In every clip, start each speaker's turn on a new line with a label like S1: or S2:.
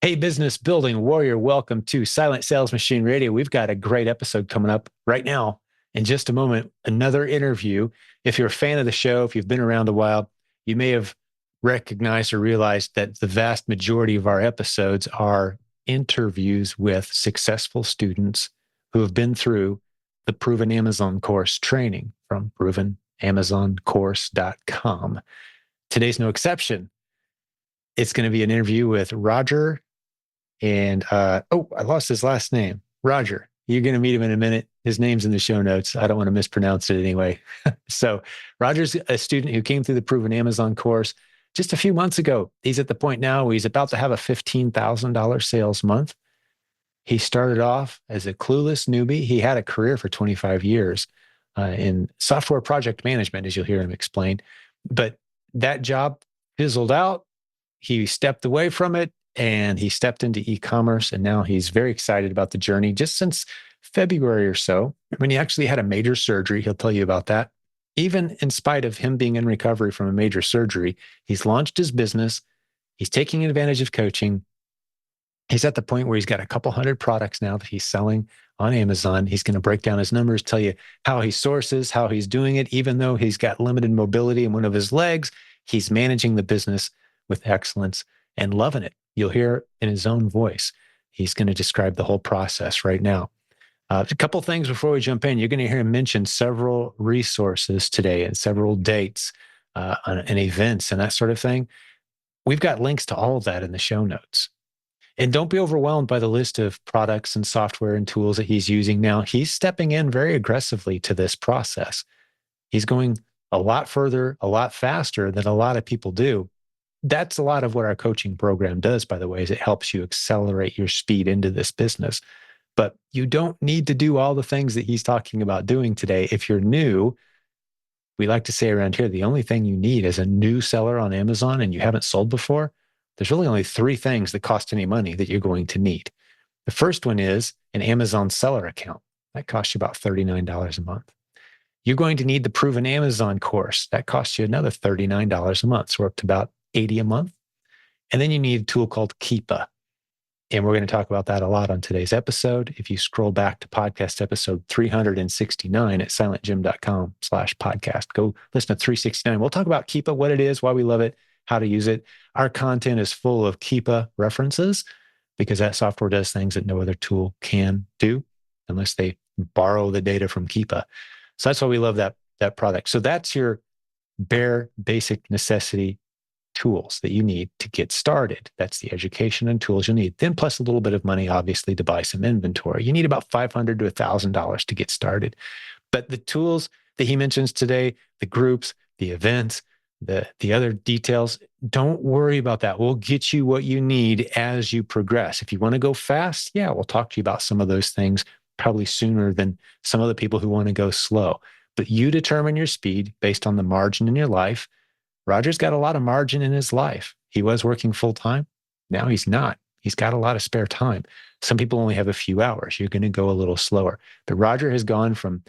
S1: Hey, business building warrior, welcome to Silent Sales Machine Radio. We've got a great episode coming up right now. In just a moment, another interview. If you're a fan of the show, if you've been around a while, you may have recognized or realized that the vast majority of our episodes are interviews with successful students who have been through the Proven Amazon course training from provenamazoncourse.com. Today's no exception. It's going to be an interview with Roger. And I lost his last name, Roger. You're going to meet him in a minute. His name's in the show notes. I don't want to mispronounce it anyway. So Roger's a student who came through the Proven Amazon course just a few months ago. He's at the point now where he's about to have a $15,000 sales month. He started off as a clueless newbie. He had a career for 25 years in software project management, as you'll hear him explain. But that job fizzled out. He stepped away from it. And he stepped into e-commerce, and now he's very excited about the journey just since February or so, when he actually had a major surgery. He'll tell you about that. Even in spite of him being in recovery from a major surgery, he's launched his business. He's taking advantage of coaching. He's at the point where he's got a couple hundred products now that he's selling on Amazon. He's going to break down his numbers, tell you how he sources, how he's doing it. Even though he's got limited mobility in one of his legs, he's managing the business with excellence and loving it. You'll hear in his own voice. He's going to describe the whole process right now. A couple things before we jump in. You're going to hear him mention several resources today and several dates and events and that sort of thing. We've got links to all of that in the show notes. And don't be overwhelmed by the list of products and software and tools that he's using now. He's stepping in very aggressively to this process. He's going a lot further, a lot faster than a lot of people do. That's a lot of what our coaching program does, by the way, is it helps you accelerate your speed into this business. But you don't need to do all the things that he's talking about doing today. If you're new, we like to say around here, the only thing you need as a new seller on Amazon and you haven't sold before, there's really only three things that cost any money that you're going to need. The first one is an Amazon seller account. That costs you about $39 a month. You're going to need the Proven Amazon course. That costs you another $39 a month. So we're up to about $80 a month. And then you need a tool called Keepa. And we're going to talk about that a lot on today's episode. If you scroll back to podcast episode 369 at silentjimdotcom/podcast, go listen to 369. We'll talk about Keepa, what it is, why we love it, how to use it. Our content is full of Keepa references because that software does things that no other tool can do unless they borrow the data from Keepa. So that's why we love that product. So that's your bare basic necessity tools that you need to get started. That's the education and tools you'll need. Then plus a little bit of money, obviously, to buy some inventory. You need about $500 to $1,000 to get started. But the tools that he mentions today, the groups, the events, the other details, don't worry about that. We'll get you what you need as you progress. If you want to go fast, yeah, we'll talk to you about some of those things probably sooner than some other people who want to go slow. But you determine your speed based on the margin in your life. Roger's got a lot of margin in his life. He was working full-time. Now he's not. He's got a lot of spare time. Some people only have a few hours. You're going to go a little slower. But Roger has gone from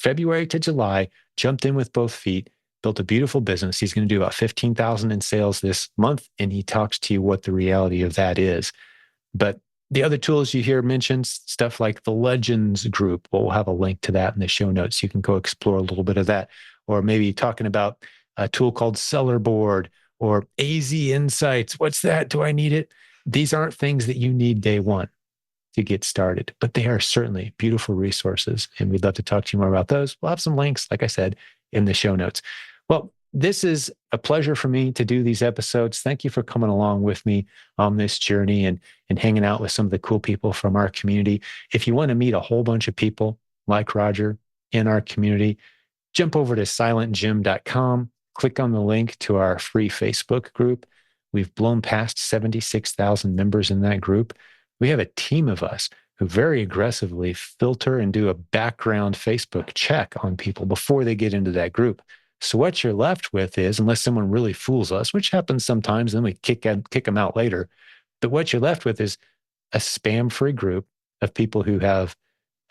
S1: February to July, jumped in with both feet, built a beautiful business. He's going to do about $15,000 in sales this month, and he talks to you what the reality of that is. But the other tools you hear mentioned, stuff like the Legends group, we'll have a link to that in the show notes. You can go explore a little bit of that. Or maybe talking about a tool called Seller Board or AZ Insights. What's that? Do I need it? These aren't things that you need day one to get started, but they are certainly beautiful resources. And we'd love to talk to you more about those. We'll have some links, like I said, in the show notes. Well, this is a pleasure for me to do these episodes. Thank you for coming along with me on this journey and hanging out with some of the cool people from our community. If you want to meet a whole bunch of people like Roger in our community, jump over to silentjimdotcom. Click on the link to our free Facebook group. We've blown past 76,000 members in that group. We have a team of us who very aggressively filter and do a background Facebook check on people before they get into that group. So what you're left with is, unless someone really fools us, which happens sometimes, then we kick them out later. But what you're left with is a spam-free group of people who have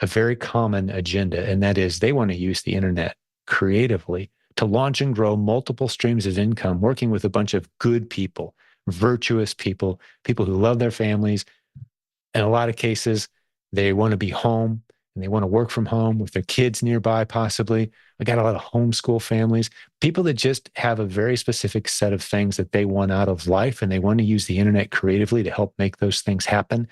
S1: a very common agenda, and that is they want to use the internet creatively to launch and grow multiple streams of income, working with a bunch of good people, virtuous people, people who love their families. In a lot of cases, they want to be home and they want to work from home with their kids nearby, possibly. I got a lot of homeschool families, people that just have a very specific set of things that they want out of life, and they want to use the internet creatively to help make those things happen.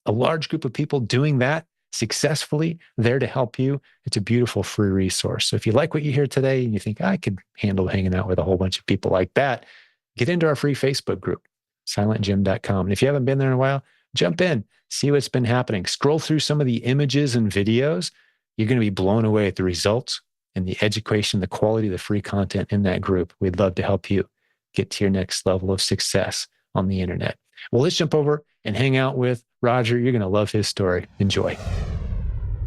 S1: A large group of people doing that successfully, there to help you. It's a beautiful free resource. So if you like what you hear today and you think I could handle hanging out with a whole bunch of people like that, get into our free Facebook group, silentjim.com. And if you haven't been there in a while, jump in, see what's been happening. Scroll through some of the images and videos. You're going to be blown away at the results and the education, the quality of the free content in that group. We'd love to help you get to your next level of success on the internet. Well, let's jump over and hang out with Roger. You're going to love his story. Enjoy.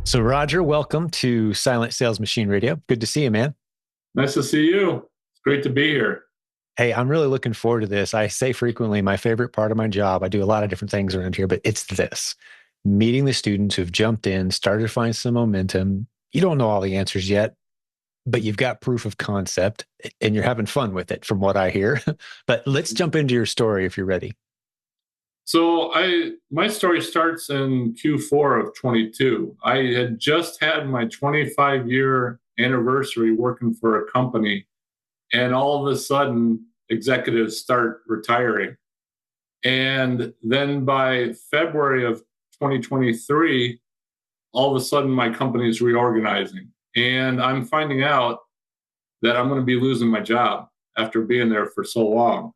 S1: So, Roger, welcome to Silent Sales Machine Radio. Good to see you, man.
S2: Nice to see you. It's great to be here.
S1: Hey, I'm really looking forward to this. I say frequently, my favorite part of my job, I do a lot of different things around here, but it's this, meeting the students who've jumped in, started to find some momentum. You don't know all the answers yet, but you've got proof of concept and you're having fun with it from what I hear. But let's jump into your story if you're ready.
S2: So my story starts in Q4 of 22. I had just had my 25-year anniversary working for a company, and all of a sudden executives start retiring. And then by February of 2023, all of a sudden my company is reorganizing. And I'm finding out that I'm going to be losing my job after being there for so long.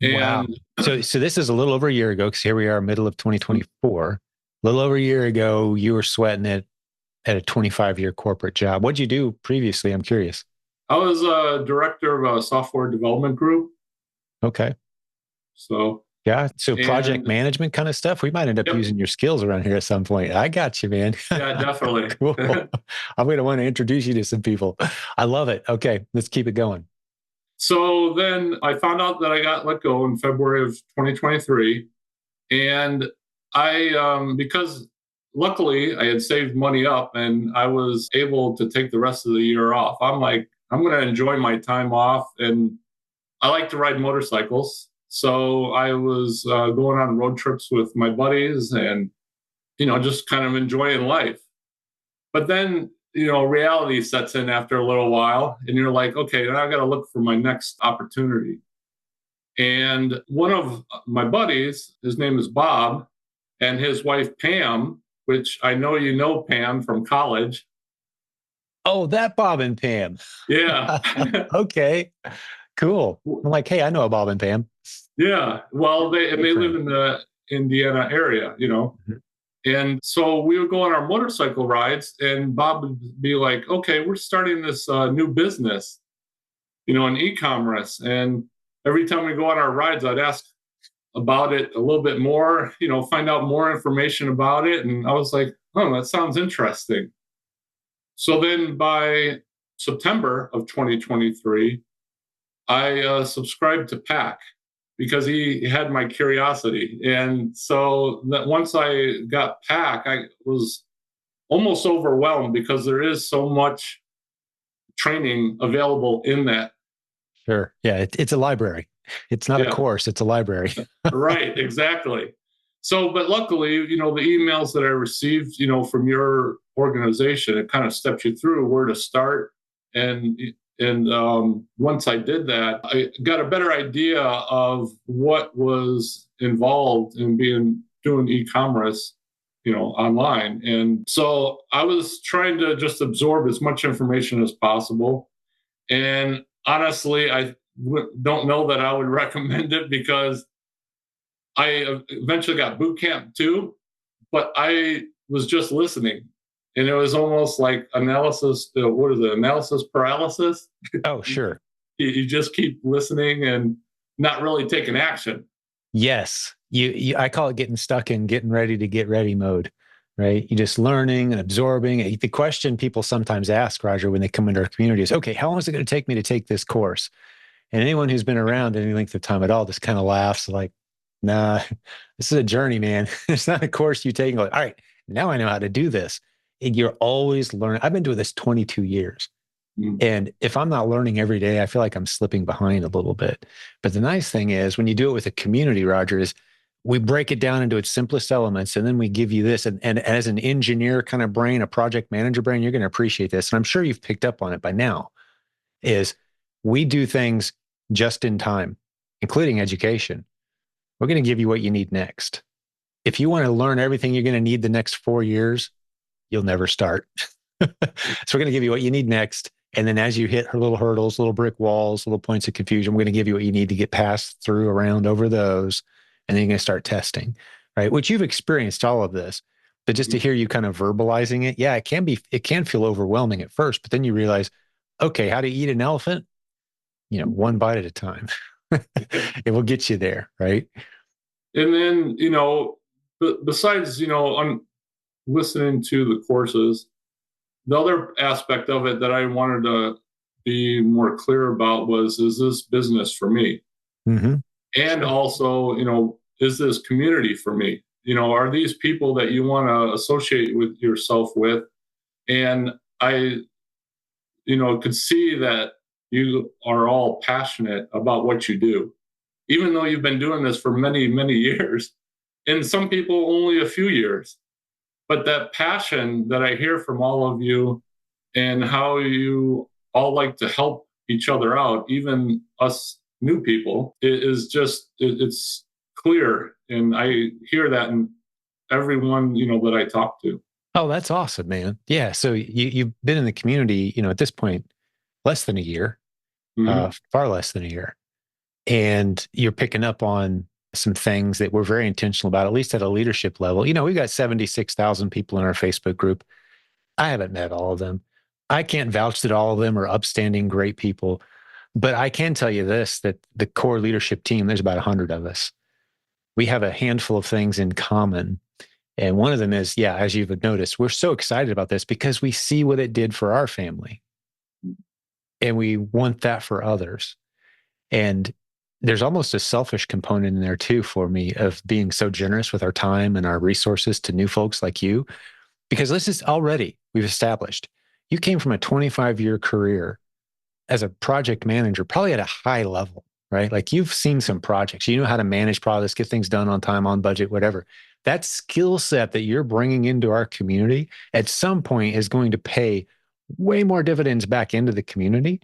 S1: Wow. So this is a little over a year ago, because here we are, middle of 2024. A little over a year ago, you were sweating it at a 25-year corporate job. What'd you do previously? I'm curious.
S2: I was a director of a software development group.
S1: Okay.
S2: So
S1: yeah. So project management kind of stuff. We might end up using your skills around here at some point. I got you, man.
S2: Yeah, definitely.
S1: Cool. I'm going to want to introduce you to some people. I love it. Okay, let's keep it going.
S2: So then I found out that I got let go in February of 2023. And because luckily I had saved money up and I was able to take the rest of the year off. I'm like, I'm going to enjoy my time off. And I like to ride motorcycles. So I was going on road trips with my buddies and, just kind of enjoying life. But then, reality sets in after a little while and you're like, okay, now I got to look for my next opportunity. And one of my buddies, his name is Bob, and his wife, Pam, which I know you know Pam from college.
S1: Oh, that Bob and Pam.
S2: Yeah.
S1: Okay, cool. I'm like, hey, I know a Bob and Pam.
S2: Yeah. Well, they live in the Indiana area, Mm-hmm. And so we would go on our motorcycle rides and Bob would be like, okay, we're starting this new business, in e-commerce. And every time we go on our rides, I'd ask about it a little bit more, find out more information about it. And I was like, oh, that sounds interesting. So then by September of 2023, I subscribed to PAC because he had my curiosity. And so that once I got PAC, I was almost overwhelmed because there is so much training available in that.
S1: Sure. Yeah, it's a library. It's not a course, it's a library.
S2: Right, exactly. So, but luckily, the emails that I received, from your organization, it kind of steps you through where to start. And once I did that, I got a better idea of what was involved in doing e-commerce, online. And so I was trying to just absorb as much information as possible. And honestly, I don't know that I would recommend it because I eventually got boot camp too, but I was just listening. And it was almost like analysis, analysis paralysis?
S1: Oh, sure.
S2: You just keep listening and not really taking action.
S1: Yes. I call it getting stuck in getting ready to get ready mode, right? You're just learning and absorbing. The question people sometimes ask, Roger, when they come into our community is, okay, how long is it going to take me to take this course? And anyone who's been around any length of time at all just kind of laughs like, nah, this is a journey, man. It's not a course you take and go, all right, now I know how to do this. And you're always learning. I've been doing this 22 years.
S2: Mm.
S1: And if I'm not learning every day, I feel like I'm slipping behind a little bit. But the nice thing is when you do it with a community, Roger, is we break it down into its simplest elements and then we give you this. And as an engineer kind of brain, a project manager brain, you're going to appreciate this. And I'm sure you've picked up on it by now, is we do things just in time, including education. We're going to give you what you need next. If you want to learn everything you're going to need the next 4 years, you'll never start. So we're going to give you what you need next. And then as you hit little hurdles, little brick walls, little points of confusion, we're going to give you what you need to get past, through, around, over those. And then you're going to start testing, right? Which you've experienced all of this. But just to hear you kind of verbalizing it, yeah, it can feel overwhelming at first, but then you realize, okay, how to eat an elephant? One bite at a time. It will get you there, right?
S2: And then, besides, I'm listening to the courses, the other aspect of it that I wanted to be more clear about was, is this business for me?
S1: Mm-hmm.
S2: And
S1: Sure.
S2: also, is this community for me? Are these people that you want to associate with yourself with? And I, could see that you are all passionate about what you do, even though you've been doing this for many, many years, and some people only a few years. But that passion that I hear from all of you and how you all like to help each other out, even us new people, it is just, it's clear. And I hear that in everyone, that I talk to.
S1: Oh, that's awesome, man. Yeah. So you've been in the community, at this point, less than a year,
S2: Mm-hmm.
S1: far less than a year. And you're picking up on some things that we're very intentional about, at least at a leadership level. We've got 76,000 people in our Facebook group. I haven't met all of them. I can't vouch that all of them are upstanding, great people. But I can tell you this, that the core leadership team, there's about 100 of us. We have a handful of things in common. And one of them is, yeah, as you've noticed, we're so excited about this because we see what it did for our family. And we want that for others. And there's almost a selfish component in there too for me of being so generous with our time and our resources to new folks like you. Because this is already, we've established, you came from a 25-year career as a project manager, probably at a high level, right? Like you've seen some projects, you know how to manage projects, get things done on time, on budget, whatever. That skill set that you're bringing into our community at some point is going to pay way more dividends back into the community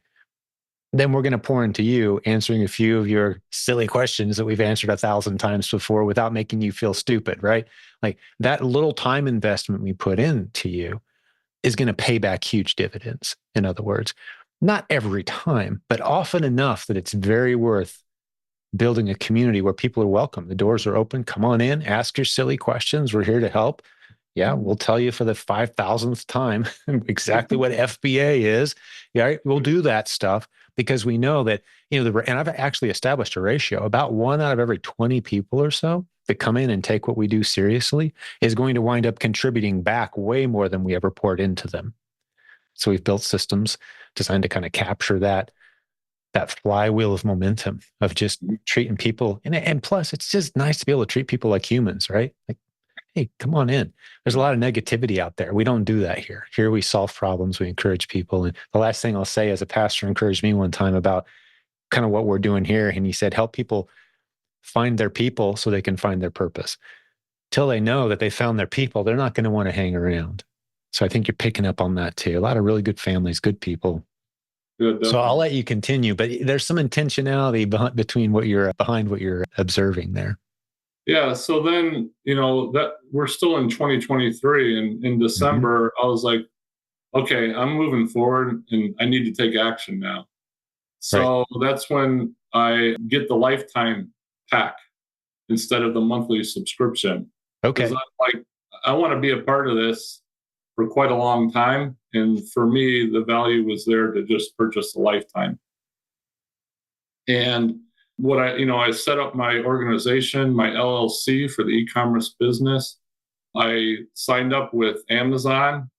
S1: than we're going to pour into you answering a few of your silly questions that we've answered 1,000 times before without making you feel stupid, right? Like that little time investment we put into you is going to pay back huge dividends. In other words, not every time, but often enough that it's very worth building a community where people are welcome. The doors are open. Come on in, ask your silly questions. We're here to help. Yeah, we'll tell you for the 5,000th time exactly what FBA is. Yeah, we'll do that stuff because we know that, and I've actually established a ratio. About 1 out of every 20 people or so that come in and take what we do seriously is going to wind up contributing back way more than we ever poured into them. So we've built systems designed to kind of capture that flywheel of momentum of just treating people. And plus, it's just nice to be able to treat people like humans, right? Like, hey, come on in. There's a lot of negativity out there. We don't do that here. Here we solve problems, we encourage people. And the last thing I'll say, as a pastor encouraged me one time about kind of what we're doing here, and he said, help people find their people so they can find their purpose. Till they know that they found their people, they're not going to want to hang around. So I think you're picking up on that too. A lot of really good families, good people.
S2: Yeah,
S1: So I'll
S2: definitely.
S1: let you continue, but there's some intentionality between behind what you're observing there.
S2: Yeah. So then, that we're still in 2023, and in
S1: Mm-hmm.
S2: December, I was like, okay, I'm moving forward and I need to take action now.
S1: Right.
S2: So that's when I get the lifetime pack instead of the monthly subscription. Because
S1: Okay.
S2: I'm like, I want to be a part of this for quite a long time. And for me, the value was there to just purchase a lifetime. And I set up my organization, my LLC for the e-commerce business. I signed up with Amazon,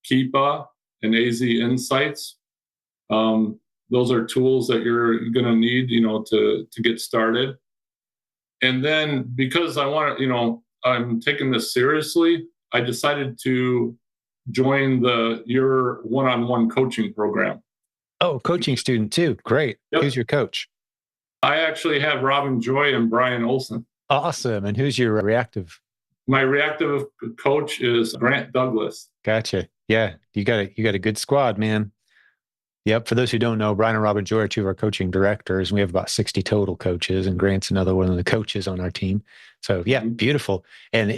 S2: Keepa, and AZ Insights. Those are tools that you're going to need, to get started. And then because I want to, I'm taking this seriously, I decided to join your one-on-one coaching program.
S1: Oh, coaching student too. Great.
S2: Yep.
S1: Who's your coach?
S2: I actually have Robin Joy and Brian Olson.
S1: Awesome. And who's your reactive?
S2: My reactive coach is Grant Douglas.
S1: Gotcha. Yeah, you got a good squad, man. Yep. For those who don't know, Brian and Robin Joy are two of our coaching directors, and we have about 60 total coaches, and Grant's another one of the coaches on our team. So yeah, beautiful. And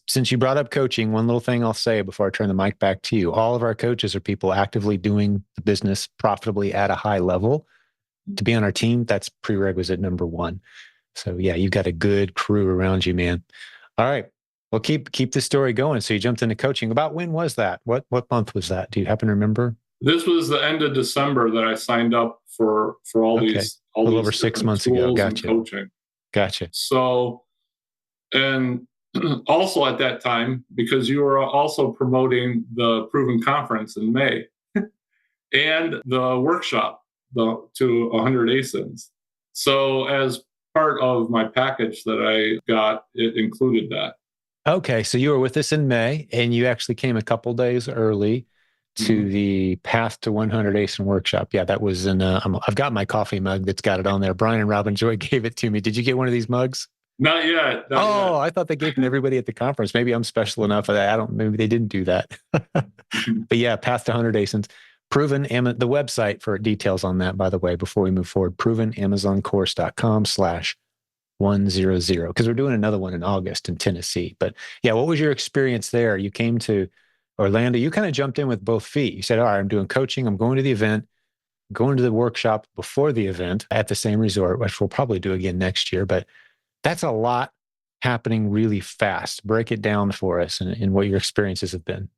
S1: since you brought up coaching, one little thing I'll say before I turn the mic back to you, all of our coaches are people actively doing the business profitably at a high level. To be on our team, that's prerequisite number one. So yeah, you've got a good crew around you, man. All right. Well, keep the story going. So you jumped into coaching. About when was that? What month was that? Do you happen to remember?
S2: This was the end of December that I signed up for all these
S1: a little over 6 months ago. Gotcha.
S2: Coaching.
S1: Gotcha.
S2: So, and also at that time, because you were also promoting the Proven Conference in May and the workshop to 100 ASINs. So as part of my package that I got, it included that.
S1: Okay, so you were with us in May, and you actually came a couple days early to the Path to 100 ASIN workshop. Yeah, that was in. I've got my coffee mug that's got it on there. Brian and Robin Joy gave it to me. Did you get one of these mugs?
S2: Not yet. Not yet.
S1: I thought they gave it to everybody at the conference. Maybe I'm special enough that I don't. Maybe they didn't do that. But yeah, Path to 100 ASINs. Proven, the website for details on that, by the way, before we move forward, provenamazoncourse.com/100, because we're doing another one in August in Tennessee. But yeah, what was your experience there? You came to Orlando, you kind of jumped in with both feet. You said, all right, I'm doing coaching, I'm going to the event, going to the workshop before the event at the same resort, which we'll probably do again next year. But that's a lot happening really fast. Break it down for us and what your experiences have been.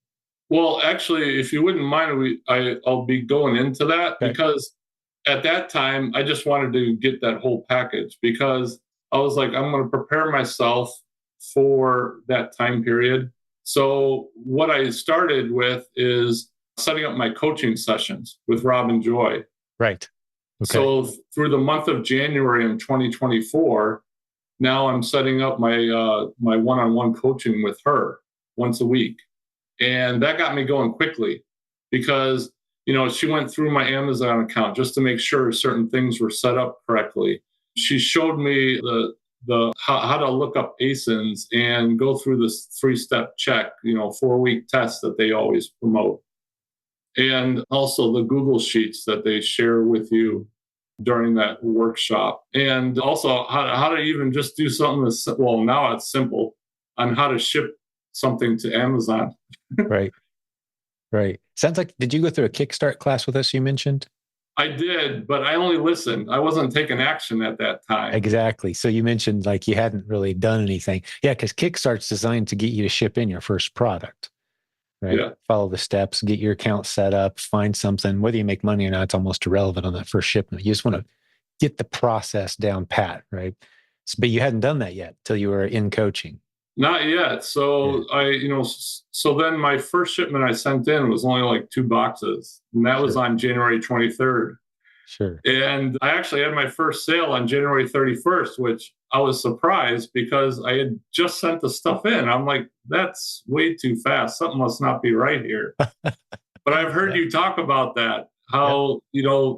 S2: Well, actually, if you wouldn't mind, I'll be going into that because at that time, I just wanted to get that whole package because I was like, I'm going to prepare myself for that time period. So what I started with is setting up my coaching sessions with Robin Joy.
S1: Right. Okay.
S2: So through the month of January in 2024, now I'm setting up my my one-on-one coaching with her once a week. And that got me going quickly because, she went through my Amazon account just to make sure certain things were set up correctly. She showed me how to look up ASINs and go through this 3-step check, 4-week test that they always promote. And also the Google Sheets that they share with you during that workshop. And also how to even just do something now it's simple on how to ship something to Amazon.
S1: Right. Sounds like, did you go through a Kickstart class with us, you mentioned?
S2: I did, but I only listened. I wasn't taking action at that time.
S1: Exactly. So you mentioned like you hadn't really done anything. Yeah, because Kickstart's designed to get you to ship in your first product, right? Yeah. Follow the steps, get your account set up, find something. Whether you make money or not, it's almost irrelevant on that first shipment. You just want to get the process down pat, right? But you hadn't done that yet till you were in coaching.
S2: Not yet. So so then my first shipment I sent in was only like 2 boxes, and that was on January 23rd.
S1: Sure.
S2: And I actually had my first sale on January 31st, which I was surprised because I had just sent the stuff in. I'm like, that's way too fast. Something must not be right here. But I've heard you talk about that, how,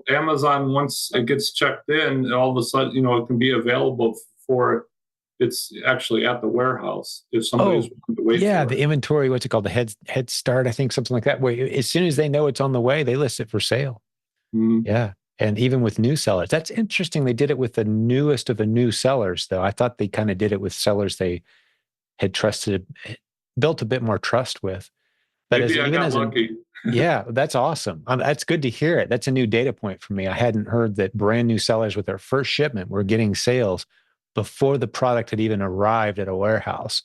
S2: Amazon, once it gets checked in, all of a sudden, it can be available for it's actually at the warehouse if somebody's willing to wait.
S1: Yeah, the inventory, what's it called? The head start, I think, something like that. Where as soon as they know it's on the way, they list it for sale. Mm-hmm. Yeah. And even with new sellers, that's interesting. They did it with the newest of the new sellers, though. I thought they kind of did it with sellers they had built a bit more trust with. But
S2: maybe I got lucky.
S1: Yeah, that's awesome. That's good to hear it. That's a new data point for me. I hadn't heard that brand new sellers with their first shipment were getting sales before the product had even arrived at a warehouse,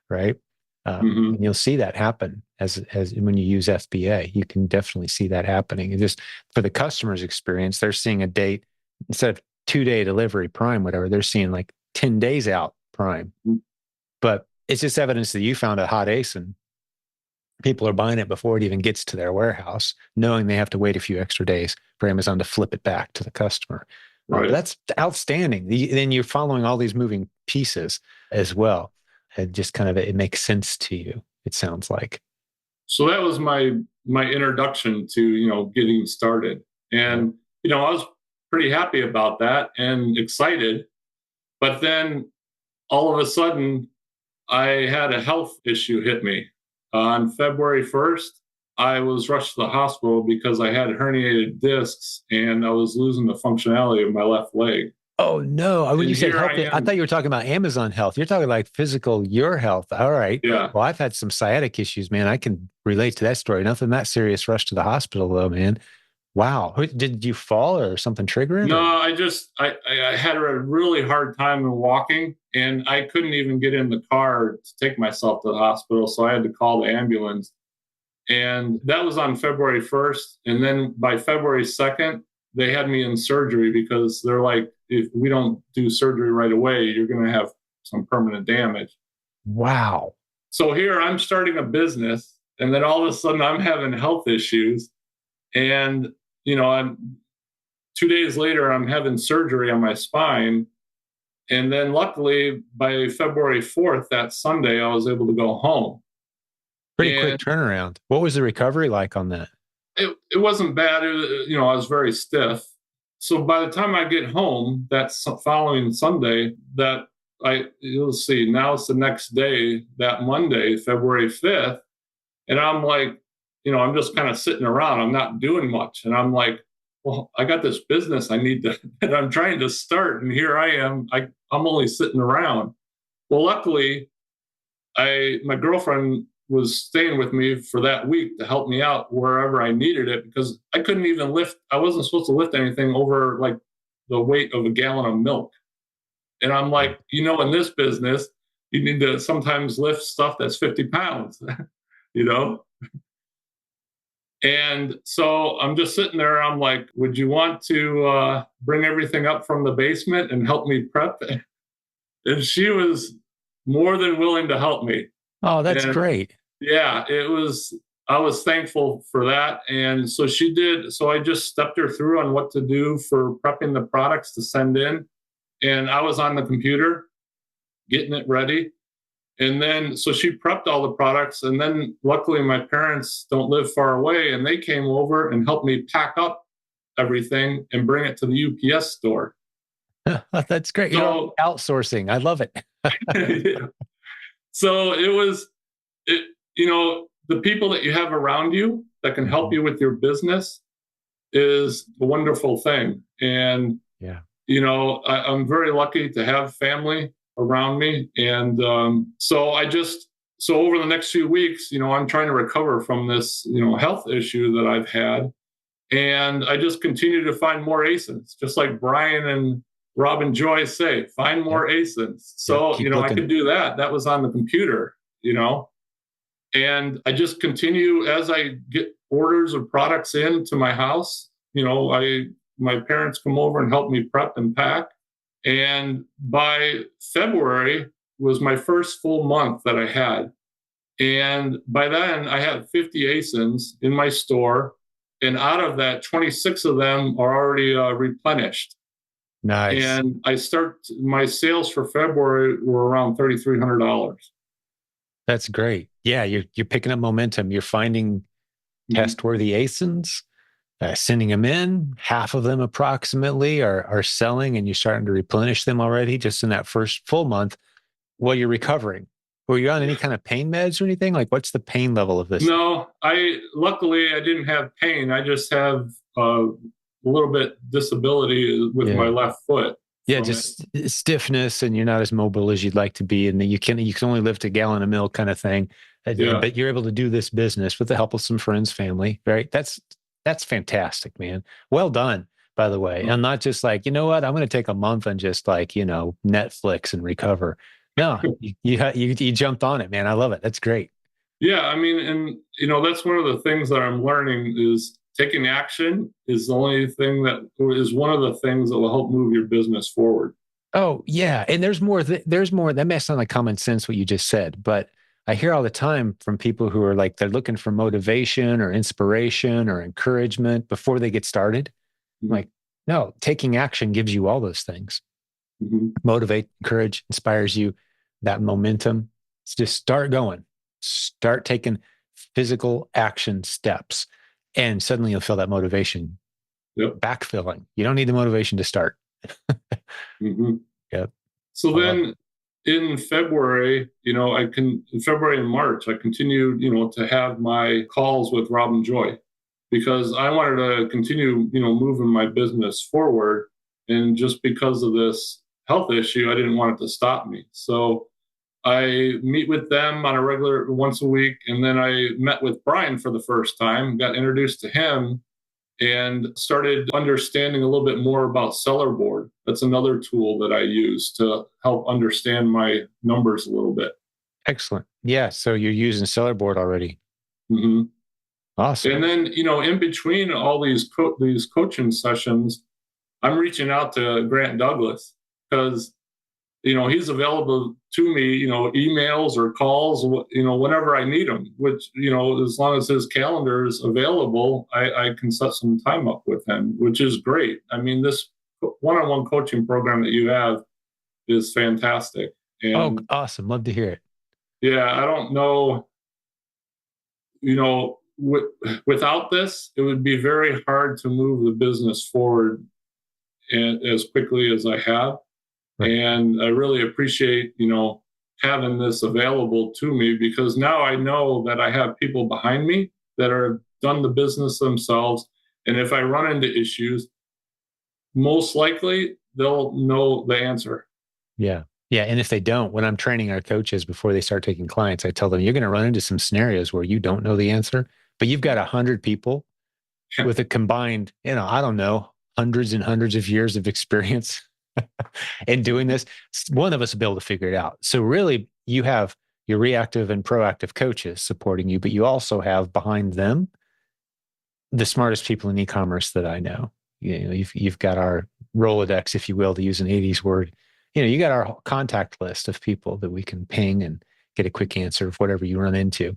S1: right? And you'll see that happen as when you use FBA. You can definitely see that happening. And just for the customer's experience, they're seeing a date instead of 2-day delivery prime, whatever. They're seeing like 10 days out prime. But it's just evidence that you found a hot ASIN. People are buying it before it even gets to their warehouse, knowing they have to wait a few extra days for Amazon to flip it back to the customer. Right. That's outstanding. Then you're following all these moving pieces as well. It just it makes sense to you, it sounds like.
S2: So that was my introduction to, getting started.
S1: Yep.
S2: And, I was pretty happy about that and excited. But then all of a sudden, I had a health issue hit me. On February 1st, I was rushed to the hospital because I had herniated discs and I was losing the functionality of my left leg.
S1: Oh no. When
S2: And
S1: you said
S2: here
S1: health,
S2: I
S1: I
S2: am.
S1: thought you were talking about Amazon health. You're talking like physical, your health. All right.
S2: Yeah.
S1: Well, I've had some sciatic issues, man. I can relate to that story. Nothing that serious rush to the hospital though, man. Wow. Did you fall or something trigger it
S2: No,
S1: or?
S2: I had a really hard time in walking and I couldn't even get in the car to take myself to the hospital. So I had to call the ambulance. And that was on February 1st. And then by February 2nd, they had me in surgery because they're like, if we don't do surgery right away, you're going to have some permanent damage.
S1: Wow.
S2: So here I'm starting a business. And then all of a sudden I'm having health issues. And, I'm 2 days later, I'm having surgery on my spine. And then luckily by February 4th, that Sunday, I was able to go home.
S1: Pretty quick
S2: And
S1: turnaround. What was the recovery like on that?
S2: it wasn't bad. I was very stiff. So by the time I get home that following Sunday, you'll see, now it's the next day, that Monday, February 5th. And I'm like, I'm just kind of sitting around. I'm not doing much. And I'm like, well, I got this business I need to, that I'm trying to start. And here I am. I'm only sitting around. Well, luckily, my girlfriend was staying with me for that week to help me out wherever I needed it because I couldn't even lift. I wasn't supposed to lift anything over like the weight of a gallon of milk. And I'm like, in this business, you need to sometimes lift stuff that's 50 pounds, you know? And so I'm just sitting there. I'm like, would you want to bring everything up from the basement and help me prep? And she was more than willing to help me.
S1: Oh, that's
S2: And
S1: great.
S2: yeah, I was thankful for that. And so she did. So I just stepped her through on what to do for prepping the products to send in. And I was on the computer getting it ready. And then, so she prepped all the products. And then, luckily, my parents don't live far away. And they came over and helped me pack up everything and bring it to the UPS store.
S1: That's great. You're
S2: So,
S1: outsourcing. I love it.
S2: yeah. So it was, the people that you have around you that can help
S1: Mhm.
S2: you with your business is a wonderful thing. And,
S1: Yeah.
S2: I'm very lucky to have family around me. And so over the next few weeks, I'm trying to recover from this, health issue that I've had. And I just continue to find more ASINs, just like Brian and Robin Joy say, find
S1: Yep.
S2: more ASINs.
S1: Yep.
S2: So,
S1: Keep
S2: I
S1: looking.
S2: could do that. That was on the computer, and I just continue as I get orders of products into my house. My parents come over and help me prep and pack. And by February was my first full month that I had. And by then I had 50 ASINs in my store. And out of that, 26 of them are already replenished.
S1: Nice.
S2: And my sales for February were around $3,300.
S1: That's great. Yeah, you're picking up momentum. You're finding
S2: Mm-hmm.
S1: test worthy ASINs, sending them in. Half of them approximately are selling, and you're starting to replenish them already just in that first full month while you're recovering. Were you on any kind of pain meds or anything? Like, what's the pain level of this thing?
S2: No, luckily I didn't have pain. I just have a little bit disability with my
S1: Yeah.
S2: left foot
S1: Yeah,
S2: from it.
S1: just stiffness, and you're not as mobile as you'd like to be, and you can only lift a gallon of milk, kind of thing.
S2: Yeah.
S1: But you're able to do this business with the help of some friends, family, right? That's fantastic, man. Well done, by the way. And not just like, you know what, I'm going to take a month and just like, Netflix and recover. No, you jumped on it, man. I love it. That's great.
S2: Yeah, I mean, and that's one of the things that I'm learning is taking action is the only thing that is one of the things that will help move your business forward.
S1: Oh, yeah. And there's more. There's more. That may sound like common sense what you just said, but I hear all the time from people who are like, they're looking for motivation or inspiration or encouragement before they get started. I'm
S2: Mm-hmm.
S1: like, no, taking action gives you all those things.
S2: Mm-hmm.
S1: Motivate, encourage, inspires you, that momentum. Just start going, start taking, physical action steps. And suddenly you'll feel that motivation backfilling. You don't need the motivation to start.
S2: Mm-hmm.
S1: Yep.
S2: So then in February, in February and March, I continued, to have my calls with Rob and Joy because I wanted to continue, moving my business forward. And just because of this health issue, I didn't want it to stop me. So I meet with them on a regular once a week. And then I met with Brian for the first time, got introduced to him, and started understanding a little bit more about Seller Board. That's another tool that I use to help understand my numbers a little bit.
S1: Excellent. Yeah. So you're using Seller Board already.
S2: Mm-hmm.
S1: Awesome.
S2: And then, in between all these coaching sessions, I'm reaching out to Grant Douglas because, he's available to me, emails or calls, whenever I need him, which, as long as his calendar is available, I can set some time up with him, which is great. I mean, this one-on-one coaching program that you have is fantastic. And
S1: awesome. Love to hear it.
S2: yeah, I don't know, without this, it would be very hard to move the business forward as quickly as I have. Right. And I really appreciate, having this available to me because now I know that I have people behind me that are done the business themselves. And if I run into issues, most likely they'll know the answer.
S1: Yeah. Yeah. And if they don't, when I'm training our coaches before they start taking clients, I tell them you're going to run into some scenarios where you don't know the answer, but you've got 100 people with a combined, I don't know, hundreds and hundreds of years of experience in doing this. One of us will be able to figure it out. So really, you have your reactive and proactive coaches supporting you, but you also have behind them the smartest people in e-commerce that I know. You've got our Rolodex, if you will, to use an 80s word. You got our contact list of people that we can ping and get a quick answer of whatever you run into.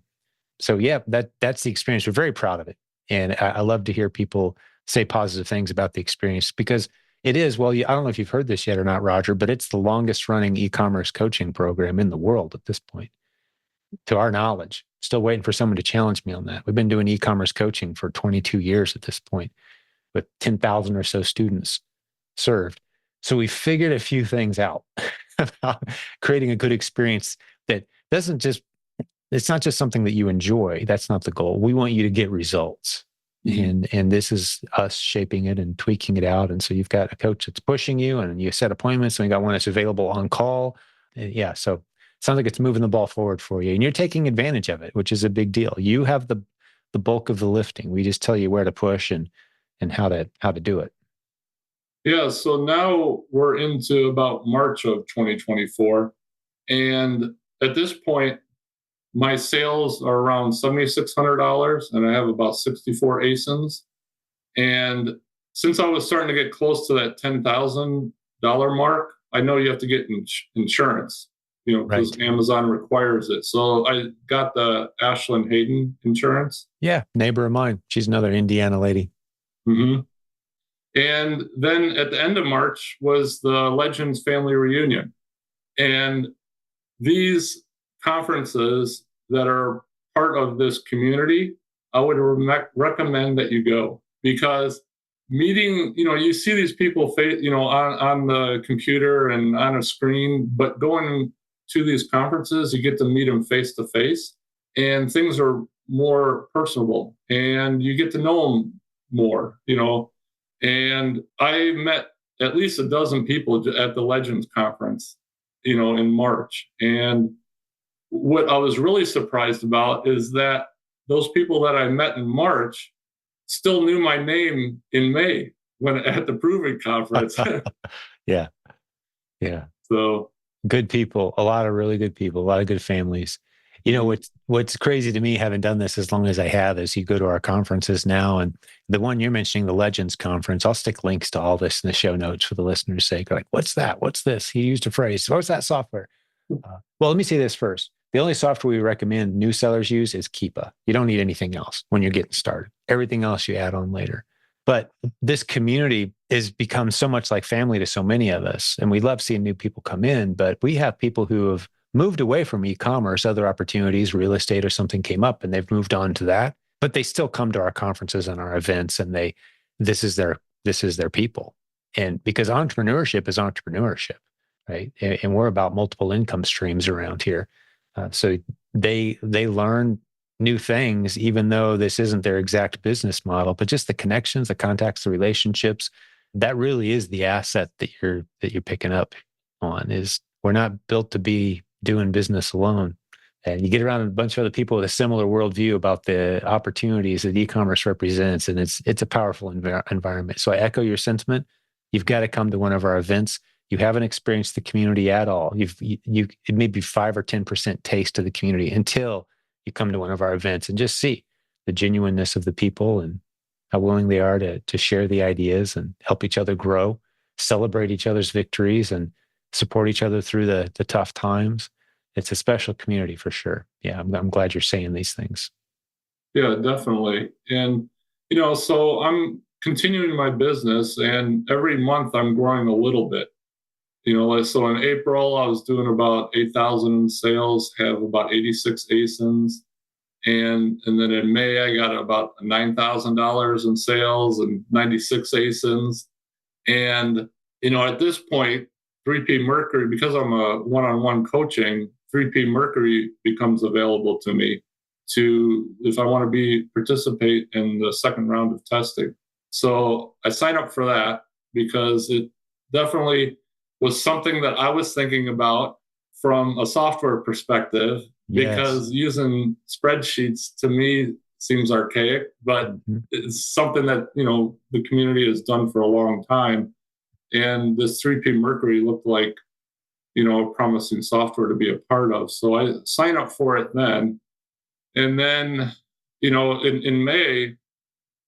S1: So yeah, that's the experience. We're very proud of it. And I love to hear people say positive things about the experience because it is, I don't know if you've heard this yet or not, Roger, but it's the longest running e-commerce coaching program in the world at this point, to our knowledge. Still waiting for someone to challenge me on that. We've been doing e-commerce coaching for 22 years at this point with 10,000 or so students served. So we figured a few things out about creating a good experience that doesn't just, it's not just something that you enjoy. That's not the goal. We want you to get results. Mm-hmm. And this is us shaping it and tweaking it out. And so you've got a coach that's pushing you and you set appointments and you got one that's available on call. And yeah. So it sounds like it's moving the ball forward for you and you're taking advantage of it, which is a big deal. You have the bulk of the lifting. We just tell you where to push and how to do it.
S2: Yeah. So now we're into about March of 2024. And at this point, my sales are around $7,600 and I have about 64 ASINs. And since I was starting to get close to that $10,000 mark, I know you have to get insurance, because right. Amazon requires it. So I got the Ashland Hayden insurance.
S1: Yeah, neighbor of mine. She's another Indiana lady.
S2: Mm-hmm. And then at the end of March was the Legends Family Reunion. And these conferences that are part of this community, I would recommend that you go because meeting, you see these people, on the computer and on a screen, but going to these conferences, you get to meet them face to face and things are more personable and you get to know them more, and I met at least a dozen people at the Legends conference, in March. And what I was really surprised about is that those people that I met in March still knew my name in May when at the Proving Conference.
S1: Yeah. Yeah.
S2: So
S1: good people, a lot of really good people, a lot of good families. What's crazy to me, having done this as long as I have, is you go to our conferences now, and the one you're mentioning, the Legends Conference, I'll stick links to all this in the show notes for the listeners' sake. Like, what's that? What's this? He used a phrase. What's that software? Well, let me say this first. The only software we recommend new sellers use is Keepa. You don't need anything else when you're getting started. Everything else you add on later. But this community has become so much like family to so many of us. And we love seeing new people come in, but we have people who have moved away from e-commerce, other opportunities, real estate or something came up and they've moved on to that, but they still come to our conferences and our events and this is their people. And because entrepreneurship is entrepreneurship, right? And we're about multiple income streams around here. So they learn new things, even though this isn't their exact business model, but just the connections, the contacts, the relationships, that really is the asset that you're picking up on. Is we're not built to be doing business alone. And you get around a bunch of other people with a similar worldview about the opportunities that e-commerce represents, and it's a powerful environment. So I echo your sentiment. You've got to come to one of our events. You haven't experienced the community at all. It may be 5 or 10% taste of the community until you come to one of our events and just see the genuineness of the people and how willing they are to share the ideas and help each other grow, celebrate each other's victories, and support each other through the tough times. It's a special community for sure. Yeah, I'm glad you're saying these things.
S2: Yeah, definitely. And, so I'm continuing my business, and every month I'm growing a little bit. So in April, I was doing about 8,000 in sales, have about 86 ASINs. And then in May, I got about $9,000 in sales and 96 ASINs. And, at this point, 3P Mercury, because I'm a one-on-one coaching, 3P Mercury becomes available to me if I want to participate in the second round of testing. So I signed up for that because it definitely was something that I was thinking about from a software perspective, because using spreadsheets to me seems archaic, but it's something that, the community has done for a long time. And this 3P Mercury looked like, a promising software to be a part of. So I signed up for it then. And then, in May,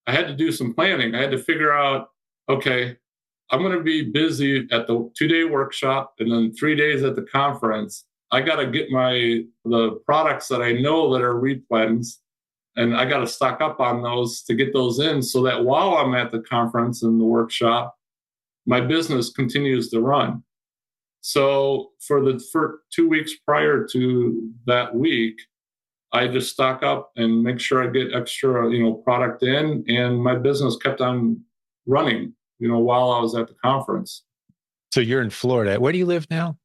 S2: I had to do some planning. I had to figure out, okay, I'm going to be busy at the 2-day workshop and then 3 days at the conference. I got to get the products that I know that are REPLENS, and I got to stock up on those to get those in so that while I'm at the conference and the workshop, my business continues to run. So for 2 weeks prior to that week, I just stock up and make sure I get extra, product in, and my business kept on running, while I was at the conference.
S1: So you're in Florida. Where do you live now?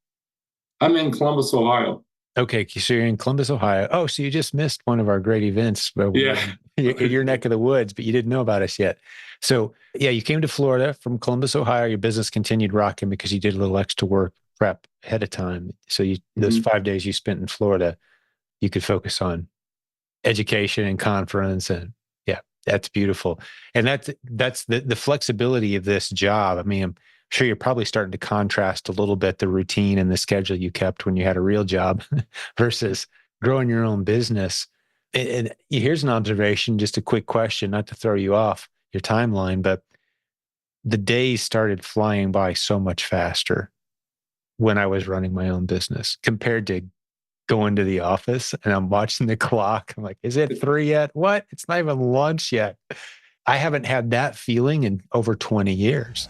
S2: I'm in Columbus, Ohio.
S1: Okay, so you're in Columbus, Ohio. Oh, so you just missed one of our great events.
S2: Yeah.
S1: In your neck of the woods, but you didn't know about us yet. So yeah, you came to Florida from Columbus, Ohio. Your business continued rocking because you did a little extra work prep ahead of time. So those 5 days you spent in Florida, you could focus on education and conference, and yeah, that's beautiful. And that's the flexibility of this job. I mean, I'm sure you're probably starting to contrast a little bit the routine and the schedule you kept when you had a real job versus growing your own business. And here's an observation, just a quick question, not to throw you off your timeline, but the days started flying by so much faster when I was running my own business compared to going to the office, and I'm watching the clock. I'm like, is it 3 yet? What? It's not even lunch yet. I haven't had that feeling in over 20 years.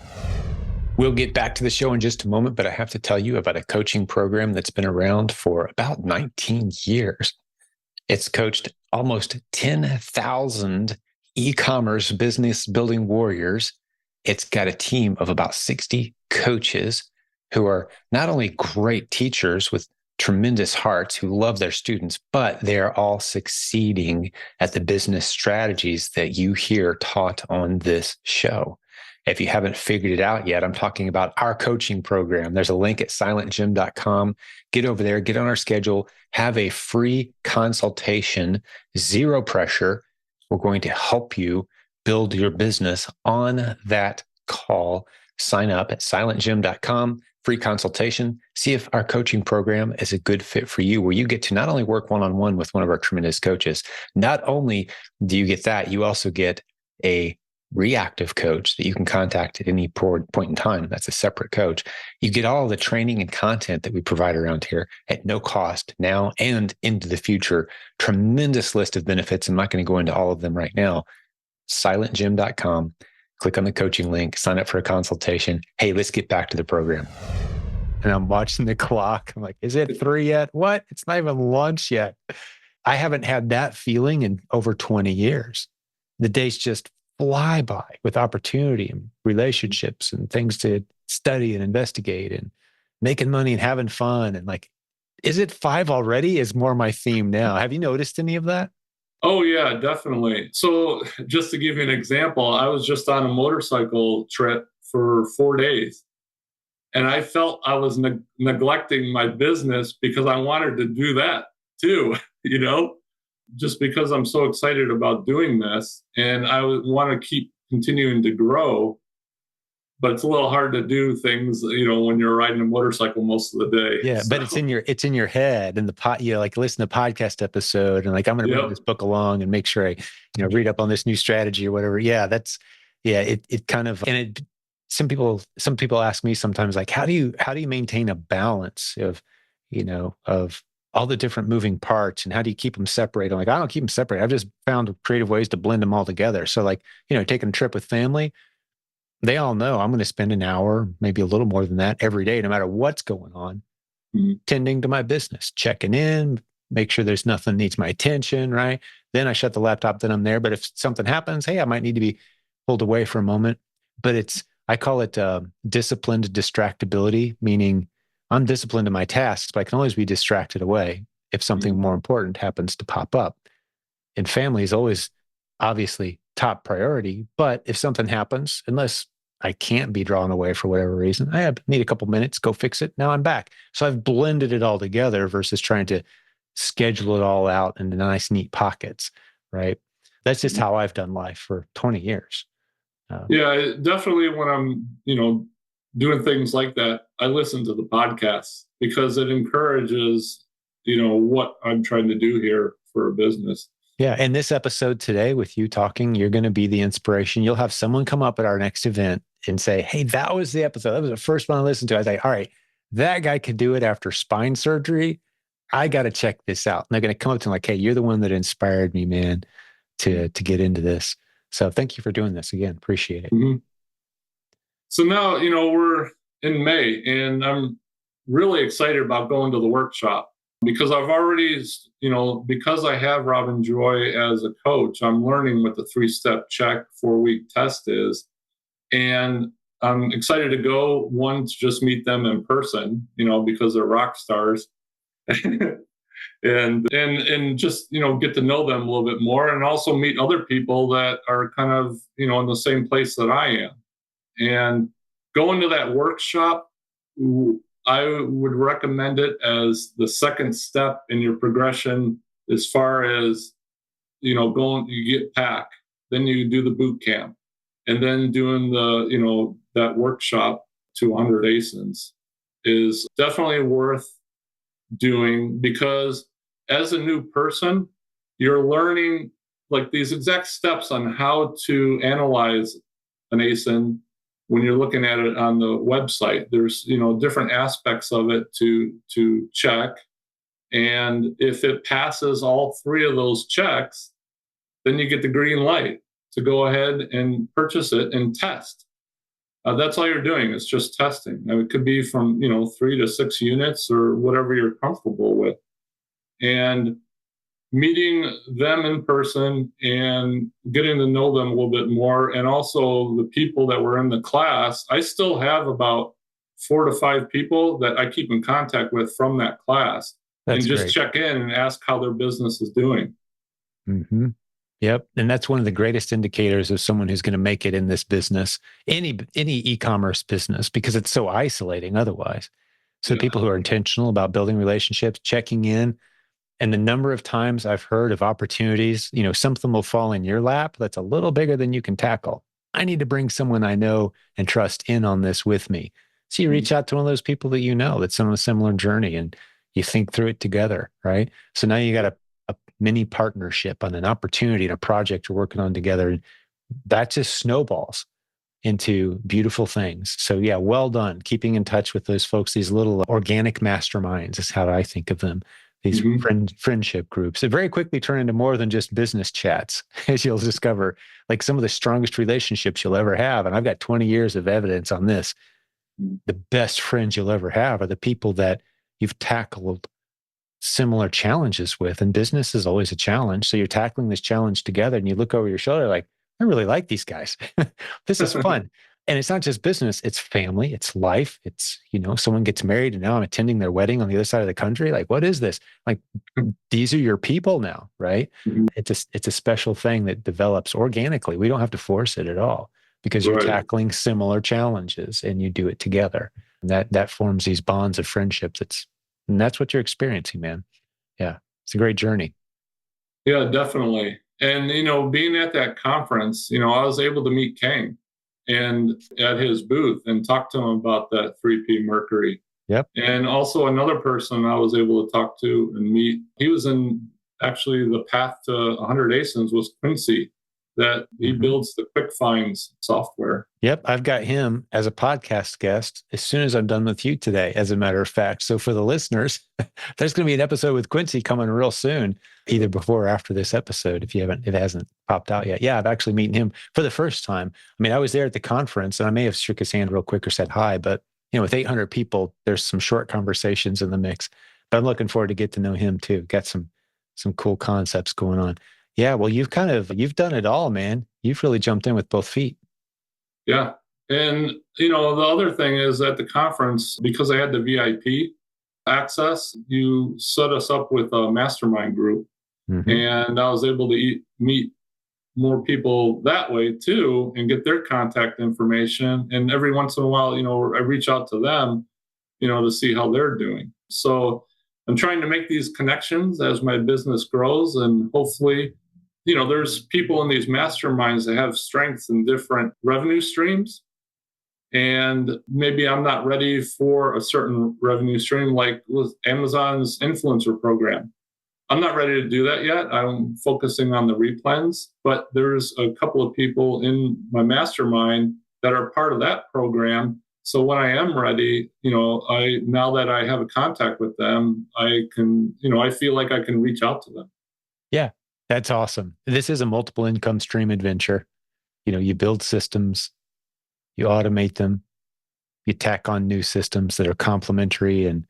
S1: We'll get back to the show in just a moment, but I have to tell you about a coaching program that's been around for about 19 years. It's coached almost 10,000 e-commerce business building warriors. It's got a team of about 60 coaches who are not only great teachers with tremendous hearts who love their students, but they're all succeeding at the business strategies that you hear taught on this show. If you haven't figured it out yet, I'm talking about our coaching program. There's a link at silentjimdotcom. Get over there, get on our schedule, have a free consultation, zero pressure. We're going to help you build your business on that call. Sign up at silentjim.com, free consultation. See if our coaching program is a good fit for you, where you get to not only work one-on-one with one of our tremendous coaches, not only do you get that, you also get a reactive coach that you can contact at any point in time. That's a separate coach. You get all the training and content that we provide around here at no cost now and into the future. Tremendous list of benefits. I'm not going to go into all of them right now. silentjim.com. Click on the coaching link, sign up for a consultation. Hey, let's get back to the program. and I'm watching the clock. I'm like, is it 3 yet? What? It's not even lunch yet. I haven't had that feeling in over 20 years. The days just fly by with opportunity and relationships and things to study and investigate and making money and having fun. And like, is it 5 already? Is more my theme now. Have you noticed any of that?
S2: Oh, yeah, definitely. So, just to give you an example, I was just on a motorcycle trip for 4 days, and I felt I was neglecting my business because I wanted to do that too, you know, just because I'm so excited about doing this and I want to keep continuing to grow. But it's a little hard to do things, when you're riding a motorcycle most of the day.
S1: Yeah, but
S2: So,
S1: it's in your head and like listen to a podcast episode and like I'm going to bring
S2: yep.
S1: this book along and make sure I read up on this new strategy or whatever. Yeah, it kind of and it some people ask me sometimes like how do you maintain a balance of all the different moving parts and how do you keep them separated? I'm like I don't keep them separate. I've just found creative ways to blend them all together. So like taking a trip with family, they all know I'm going to spend an hour, maybe a little more than that every day, no matter what's going on
S2: Mhm.
S1: tending to my business, checking in, make sure there's nothing needs my attention, right? Then I shut the laptop, then I'm there. But if something happens, hey, I might need to be pulled away for a moment. But I call it disciplined distractibility, meaning I'm disciplined in my tasks, but I can always be distracted away if something more important happens to pop up. And family is always obviously top priority. But if something happens, unless I can't be drawn away for whatever reason, need a couple minutes, go fix it. Now I'm back. So I've blended it all together versus trying to schedule it all out into nice, neat pockets, right? That's just how I've done life for 20 years.
S2: Yeah, definitely when I'm, doing things like that, I listen to the podcasts because it encourages, what I'm trying to do here for a business.
S1: Yeah. And this episode today with you talking, you're going to be the inspiration. You'll have someone come up at our next event and say, hey, that was the episode. That was the first one I listened to. I was like, all right, that guy could do it after spine surgery. I got to check this out. And they're going to come up to me like, hey, you're the one that inspired me, man, to get into this. So thank you for doing this again. Appreciate it.
S2: Mm-hmm. So now, we're in May and I'm really excited about going to the workshop because I've already, because I have Robin Joy as a coach, I'm learning what the 3-step check 4-week test is. And I'm excited to go, one, to just meet them in person, because they're rock stars. and just get to know them a little bit more and also meet other people that are kind of in the same place that I am. And going to that workshop, I would recommend it as the second step in your progression as far as, going, you get PAC, then you do the boot camp, and then doing that workshop to 100 ASINs is definitely worth doing because as a new person, you're learning like these exact steps on how to analyze an ASIN when you're looking at it on the website. There's different aspects of it to check, and if it passes all 3 of those checks, then you get the green light to go ahead and purchase it and test. That's all you're doing. It's just testing. Now, it could be from 3 to 6 units or whatever you're comfortable with, and meeting them in person and getting to know them a little bit more. And also the people that were in the class, I still have about 4 to 5 people that I keep in contact with from that class.
S1: That's
S2: And just
S1: great.
S2: check in and ask how their business is doing.
S1: Mm-hmm. Yep. And that's one of the greatest indicators of someone who's going to make it in this business, any e-commerce business, because it's so isolating otherwise. So
S2: Yeah.
S1: people who are intentional about building relationships, checking in, and the number of times I've heard of opportunities, something will fall in your lap that's a little bigger than you can tackle. I need to bring someone I know and trust in on this with me. So you reach out to one of those people that that's on a similar journey and you think through it together, right? So now you got a mini partnership on an opportunity and a project you're working on together. And that just snowballs into beautiful things. So yeah, well done. Keeping in touch with those folks, these little organic masterminds is how I think of them. These friendship groups that very quickly turn into more than just business chats, as you'll discover, like some of the strongest relationships you'll ever have. And I've got 20 years of evidence on this. The best friends you'll ever have are the people that you've tackled similar challenges with. And business is always a challenge. So you're tackling this challenge together and you look over your shoulder like, I really like these guys. This is fun. And it's not just business, it's family, it's life. It's, someone gets married and now I'm attending their wedding on the other side of the country. Like, what is this? Like, these are your people now, right?
S2: Mhm.
S1: It's a special thing that develops organically. We don't have to force it at all because you're
S2: Right.
S1: tackling similar challenges and you do it together. And that forms these bonds of friendship. And that's what you're experiencing, man. Yeah. It's a great journey.
S2: Yeah, definitely. And being at that conference, I was able to meet Kang and at his booth and talk to him about that 3P Mercury.
S1: Yep.
S2: And also another person I was able to talk to and meet. He was in actually the path to 100 ASINs was Quincy, that he builds the quick finds software.
S1: Yep. I've got him as a podcast guest as soon as I'm done with you today, as a matter of fact. So for the listeners, there's going to be an episode with Quincy coming real soon, either before or after this episode, if it hasn't popped out yet. Yeah, I've actually meeting him for the first time. I mean, I was there at the conference and I may have shook his hand real quick or said hi, but with 800 people, there's some short conversations in the mix. But I'm looking forward to get to know him too. Got some cool concepts going on. Yeah, well, you've done it all, man. You've really jumped in with both feet.
S2: Yeah. And, the other thing is at the conference, because I had the VIP access, you set us up with a mastermind group. And I was able to meet more people that way too and get their contact information. And every once in a while, I reach out to them, to see how they're doing. So I'm trying to make these connections as my business grows. And hopefully, there's people in these masterminds that have strengths in different revenue streams. And maybe I'm not ready for a certain revenue stream, like with Amazon's influencer program. I'm not ready to do that yet. I'm focusing on the REPLENS, but there's a couple of people in my mastermind that are part of that program. So when I am ready, now that I have a contact with them, I can, I feel like I can reach out to them.
S1: Yeah, that's awesome. This is a multiple income stream adventure. You build systems, you automate them, you tack on new systems that are complementary, and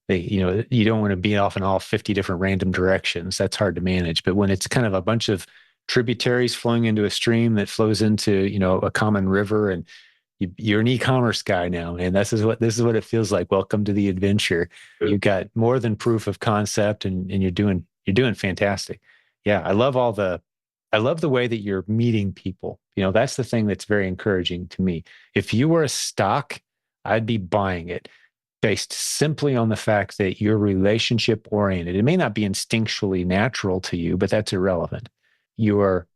S1: you don't want to be off in all 50 different random directions. That's hard to manage. But when it's kind of a bunch of tributaries flowing into a stream that flows into, a common river, and you're an e-commerce guy now, and this is what it feels like. Welcome to the adventure. You got more than proof of concept, and you're doing fantastic. Yeah, I love the way that you're meeting people. That's the thing that's very encouraging to me. If you were a stock, I'd be buying it based simply on the fact that you're relationship oriented. It may not be instinctually natural to you, but that's irrelevant. You're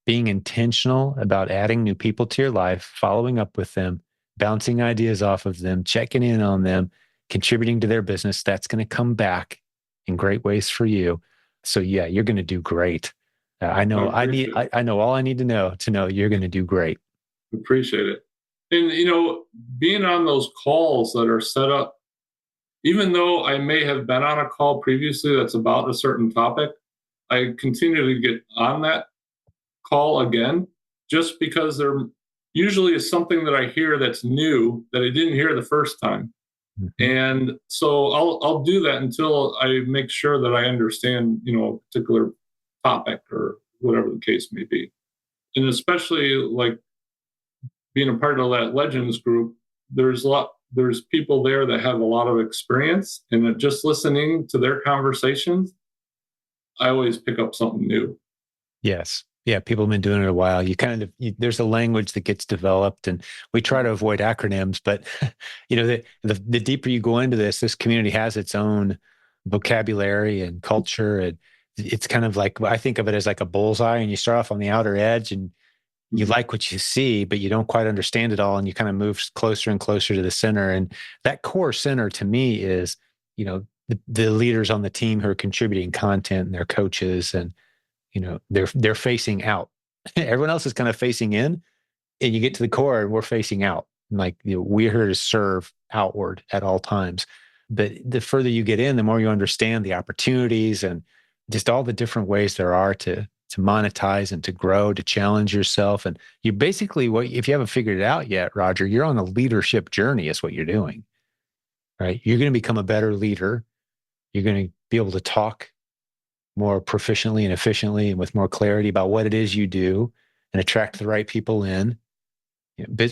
S1: being intentional about adding new people to your life, following up with them, bouncing ideas off of them, checking in on them, contributing to their business. That's going to come back in great ways for you. So yeah, you're going to do great. I know I know all I need to know you're going to do great.
S2: Appreciate it. And, being on those calls that are set up, even though I may have been on a call previously that's about a certain topic, I continue to get on that call again, just because there usually is something that I hear that's new that I didn't hear the first time. And so I'll do that until I make sure that I understand, a particular topic or whatever the case may be. And especially like being a part of that Legends group, there's people there that have a lot of experience, and just listening to their conversations, I always pick up something new.
S1: Yes. Yeah, people have been doing it a while. There's a language that gets developed, and we try to avoid acronyms, but the deeper you go into this community has its own vocabulary and culture. And it's kind of like, I think of it as like a bullseye, and you start off on the outer edge and you like what you see, but you don't quite understand it all. And you kind of move closer and closer to the center. And that core center to me is, the leaders on the team who are contributing content and their coaches, and they're facing out. Everyone else is kind of facing in, and you get to the core and we're facing out. Like, we're here to serve outward at all times. But the further you get in, the more you understand the opportunities and just all the different ways there are to to monetize and to grow, to challenge yourself. And you basically, if you haven't figured it out yet, Roger, you're on a leadership journey is what you're doing, right? You're going to become a better leader. You're going to be able to talk more proficiently and efficiently and with more clarity about what it is you do and attract the right people in.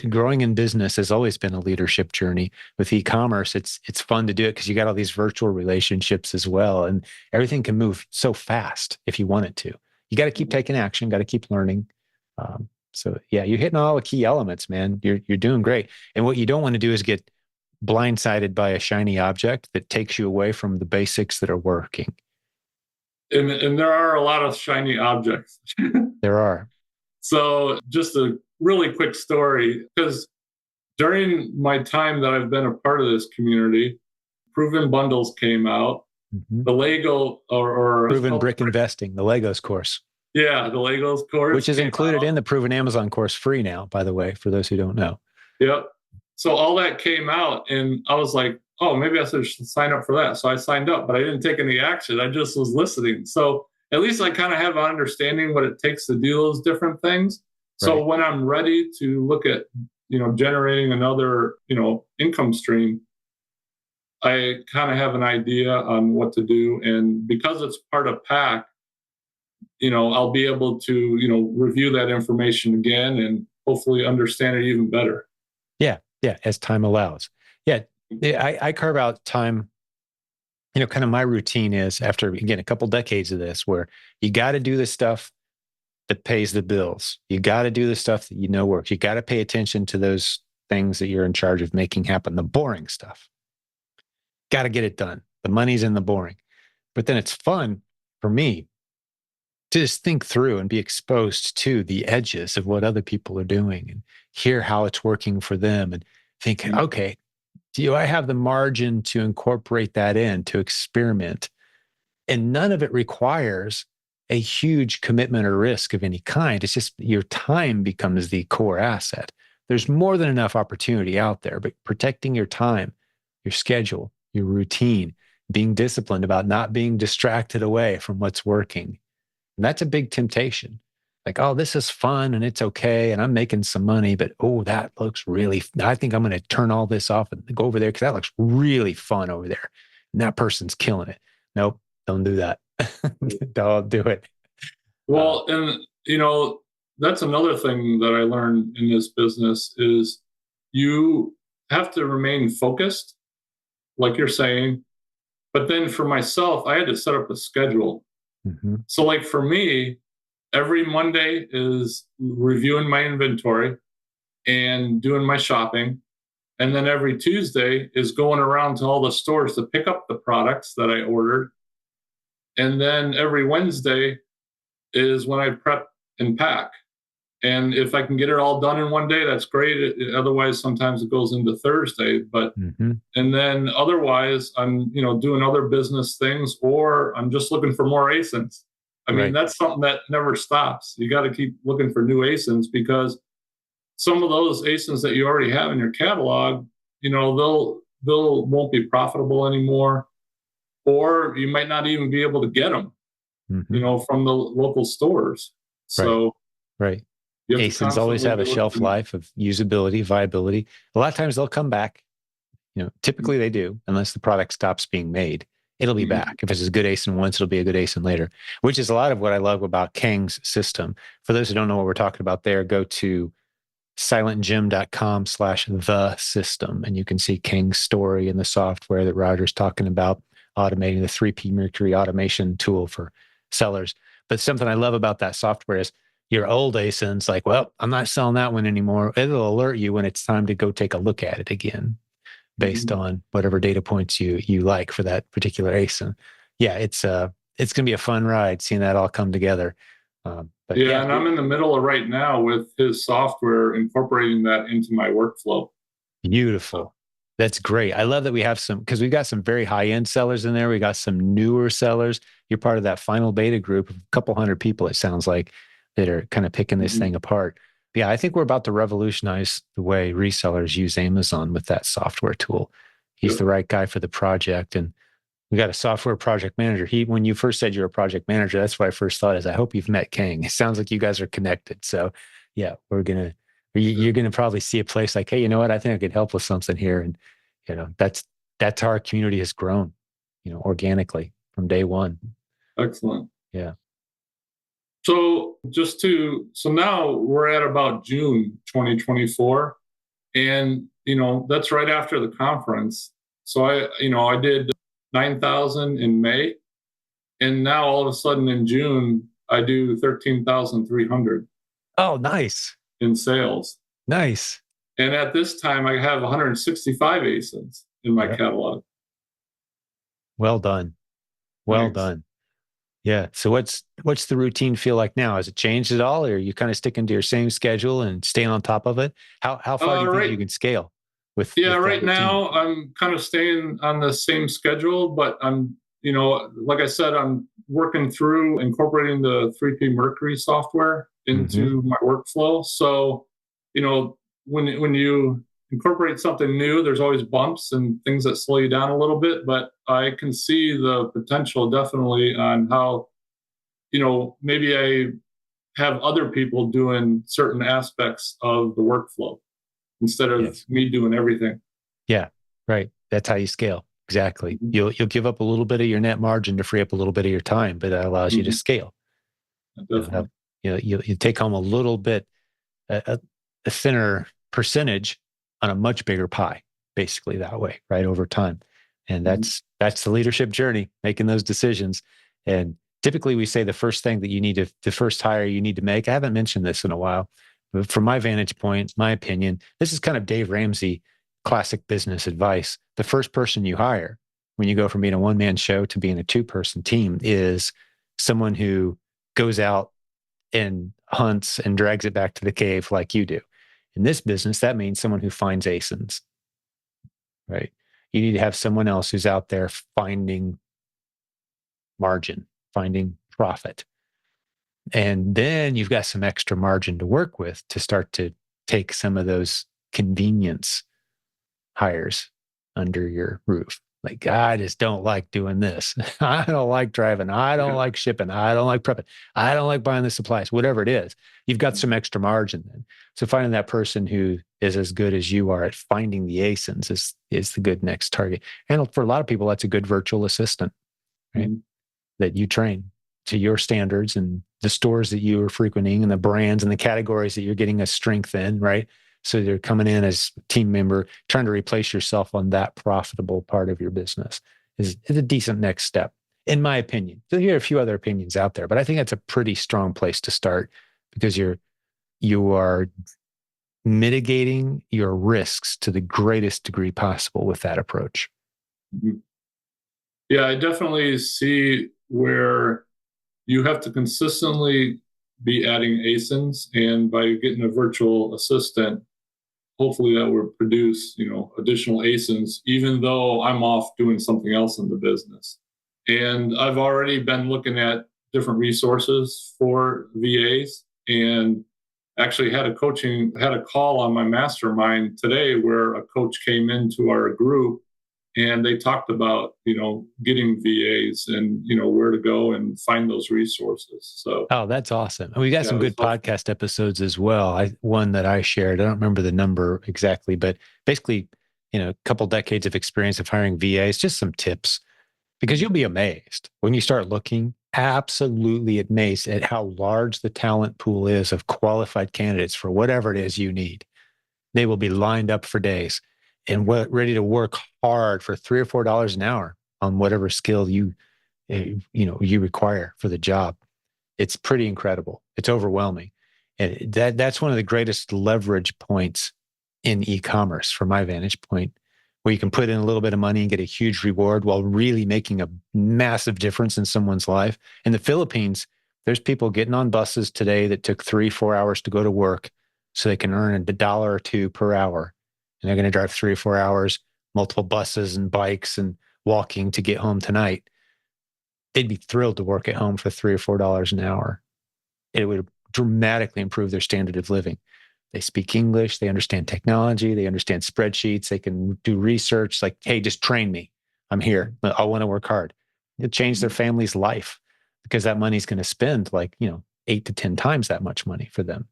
S1: Growing in business has always been a leadership journey. With e-commerce, it's fun to do it because you got all these virtual relationships as well, and everything can move so fast if you want it to. You got to keep taking action, got to keep learning. So yeah, you're hitting all the key elements, man. You're doing great. And what you don't want to do is get blindsided by a shiny object that takes you away from the basics that are working.
S2: And there are a lot of shiny objects.
S1: There are.
S2: So just a really quick story, because during my time that I've been a part of this community, Proven Bundles came out.
S1: Mm-hmm.
S2: The Lego or
S1: Proven Brick Investing, the Legos course.
S2: Yeah, the Legos course.
S1: Which is included in the Proven Amazon course free now, by the way, for those who don't know.
S2: Yep. So all that came out, and I was like, oh, maybe I should sign up for that. So I signed up, but I didn't take any action. I just was listening. So at least I kind of have an understanding what it takes to do those different things. So
S1: right.
S2: When I'm ready to look at, generating another, income stream, I kind of have an idea on what to do. And because it's part of PAC, I'll be able to, review that information again and hopefully understand it even better.
S1: Yeah, as time allows. Yeah, I carve out time. Kind of my routine is after, again, a couple decades of this, where you got to do the stuff that pays the bills. You got to do the stuff that works. You got to pay attention to those things that you're in charge of making happen, the boring stuff. Got to get it done. The money's in the boring. But then it's fun for me to just think through and be exposed to the edges of what other people are doing and hear how it's working for them and think, okay, do I have the margin to incorporate that in, to experiment? And none of it requires a huge commitment or risk of any kind. It's just your time becomes the core asset. There's more than enough opportunity out there, but protecting your time, your schedule, your routine, being disciplined about not being distracted away from what's working. And that's a big temptation. Like, oh, this is fun and it's okay. And I'm making some money, but oh, that looks I think I'm going to turn all this off and go over there because that looks really fun over there. And that person's killing it. Nope, don't do that. Don't do it.
S2: Well, and that's another thing that I learned in this business is you have to remain focused, like you're saying. But then for myself, I had to set up a schedule.
S1: Mm-hmm.
S2: So like for me, every Monday is reviewing my inventory and doing my shopping. And then every Tuesday is going around to all the stores to pick up the products that I ordered. And then every Wednesday is when I prep and pack. And if I can get it all done in one day, that's great. Otherwise, sometimes it goes into Thursday. But and then otherwise, I'm doing other business things, or I'm just looking for more ASINs. I mean, that's something that never stops. You got to keep looking for new ASINs because some of those ASINs that you already have in your catalog, they'll won't be profitable anymore, or you might not even be able to get them, from the local stores. So,
S1: right. ASINs always have a shelf life of usability, viability. A lot of times they'll come back. Typically they do, unless the product stops being made. It'll be back. If it's a good ASIN once, it'll be a good ASIN later, which is a lot of what I love about Kang's system. For those who don't know what we're talking about there, go to silentjimdotcom/the system, and you can see Kang's story in the software that Roger's talking about, automating the 3P Mercury automation tool for sellers. But something I love about that software is your old ASIN's like, well, I'm not selling that one anymore. It'll alert you when it's time to go take a look at it again, based on whatever data points you like for that particular ASIN. Yeah, it's going to be a fun ride seeing that all come together.
S2: And I'm in the middle of right now with his software, incorporating that into my workflow.
S1: Beautiful. That's great. I love that we have because we've got some very high-end sellers in there. We got some newer sellers. You're part of that final beta group of a couple hundred people, it sounds like, that are kind of picking this thing apart. But yeah, I think we're about to revolutionize the way resellers use Amazon with that software tool. He's the right guy for the project. And We got a software project manager. When you first said you're a project manager, that's what I first thought is I hope you've met Kang. It sounds like you guys are connected. So yeah, you're gonna probably see a place like, hey, you know what? I think I could help with something here. And that's how our community has grown, organically from day one.
S2: Excellent.
S1: Yeah.
S2: So now we're at about June 2024, and that's right after the conference. So I did 9,000 in May, and now all of a sudden in June I do 13,300
S1: Oh, nice.
S2: in sales.
S1: Nice.
S2: And at this time I have 165 ASINs in my catalog.
S1: Well done. Well
S2: Thanks.
S1: done. Yeah. So what's the routine feel like now? Has it changed at all, or are you kind of sticking to your same schedule and staying on top of it? How far do you think you can scale with that
S2: Right
S1: routine?
S2: now I'm kind of staying on the same schedule, but I'm like I said, I'm working through incorporating the 3P Mercury software into my workflow. So, when you incorporate something new, there's always bumps and things that slow you down a little bit, but I can see the potential definitely on how, maybe I have other people doing certain aspects of the workflow instead of me doing everything.
S1: Yeah, right. That's how you scale. Exactly. You'll give up a little bit of your net margin to free up a little bit of your time, but that allows you to scale.
S2: Definitely.
S1: You take home a little bit, a thinner percentage on a much bigger pie, basically that way, right, over time. And that's the leadership journey, making those decisions. And typically we say the first thing that the first hire you need to make, I haven't mentioned this in a while, but from my vantage point, my opinion, this is kind of Dave Ramsey classic business advice. The first person you hire when you go from being a one-man show to being a two-person team is someone who goes out and hunts and drags it back to the cave like you do. In this business, that means someone who finds ASINs, right? You need to have someone else who's out there finding margin, finding profit. And then you've got some extra margin to work with to start to take some of those convenience hires under your roof. Like, I just don't like doing this. I don't like driving. I don't like shipping. I don't like prepping. I don't like buying the supplies, whatever it is. You've got some extra margin then. So finding that person who is as good as you are at finding the ASINs is the good next target. And for a lot of people, that's a good virtual assistant, right? That you train to your standards and the stores that you are frequenting and the brands and the categories that you're getting a strength in, right? So they're coming in as a team member, trying to replace yourself on that profitable part of your business is a decent next step, in my opinion. So there are a few other opinions out there, but I think that's a pretty strong place to start because you are mitigating your risks to the greatest degree possible with that approach.
S2: Yeah, I definitely see where you have to consistently be adding ASINs, and by getting a virtual assistant, hopefully that will produce, additional ASINs, even though I'm off doing something else in the business. And I've already been looking at different resources for VAs, and actually had a call on my mastermind today where a coach came into our group and they talked about getting VAs and where to go and find those resources. So
S1: that's awesome. And we got some good podcast episodes as well. One that I shared, I don't remember the number exactly, but basically, a couple decades of experience of hiring VAs, just some tips, because you'll be amazed when you start looking, absolutely amazed at how large the talent pool is of qualified candidates for whatever it is you need. They will be lined up for days and ready to work hard for $3 or $4 an hour on whatever skill you require for the job. It's pretty incredible. It's overwhelming. And that's one of the greatest leverage points in e-commerce from my vantage point, where you can put in a little bit of money and get a huge reward while really making a massive difference in someone's life. In the Philippines, there's people getting on buses today that took 3-4 hours to go to work so they can earn $1 or $2 per hour. And they're going to drive 3 or 4 hours, multiple buses and bikes and walking to get home tonight. They'd be thrilled to work at home for $3 or $4 an hour. It would dramatically improve their standard of living. They speak English, they understand technology, they understand spreadsheets, they can do research like, hey, just train me. I'm here. I want to work hard. It changed their family's life because that money's going to spend like, 8 to 10 times that much money for them.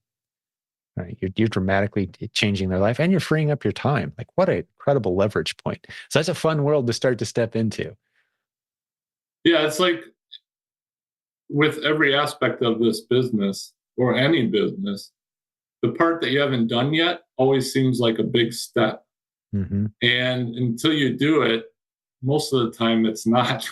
S1: Right? You're dramatically changing their life and you're freeing up your time. Like what an incredible leverage point. So that's a fun world to start to step into.
S2: Yeah, it's like with every aspect of this business or any business, the part that you haven't done yet always seems like a big step.
S1: Mm-hmm.
S2: And until you do it, most of the time it's not,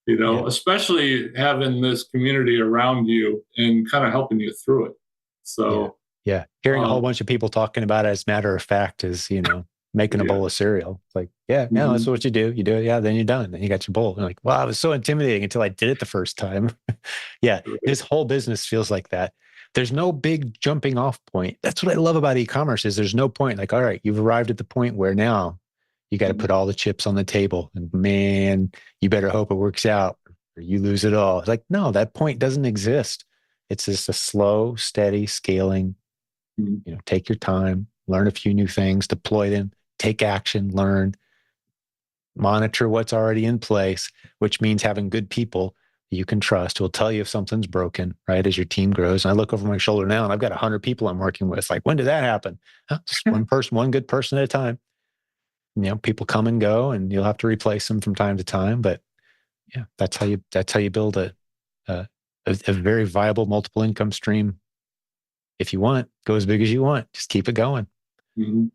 S1: Yeah.
S2: especially having this community around you and kind of helping you through it.
S1: Yeah.
S2: So,
S1: Yeah. Hearing a whole bunch of people talking about it as matter of fact is, making a
S2: yeah.
S1: bowl of cereal. It's like, yeah, that's
S2: Mhm.
S1: what you do. You do it. Yeah. Then you're done. Then you got your bowl. And like, wow, it was so intimidating until I did it the first time. Yeah.
S2: Right.
S1: This whole business feels like that. There's no big jumping off point. That's what I love about e-commerce is there's no point like, all right, you've arrived at the point where now you got to put all the chips on the table and man, you better hope it works out or you lose it all. It's like, no, that point doesn't exist. It's just a slow, steady scaling.
S2: Mhm.
S1: Take your time, learn a few new things, deploy them, take action, learn, monitor what's already in place, which means having good people you can trust who will tell you if something's broken, right? As your team grows. And I look over my shoulder now and I've got 100 people I'm working with. Like, when did that happen? Just one person, one good person at a time. People come and go and you'll have to replace them from time to time. But yeah, that's how you build a, a very viable multiple income stream. If you want, go as big as you want. Just keep it going.
S2: Mhm.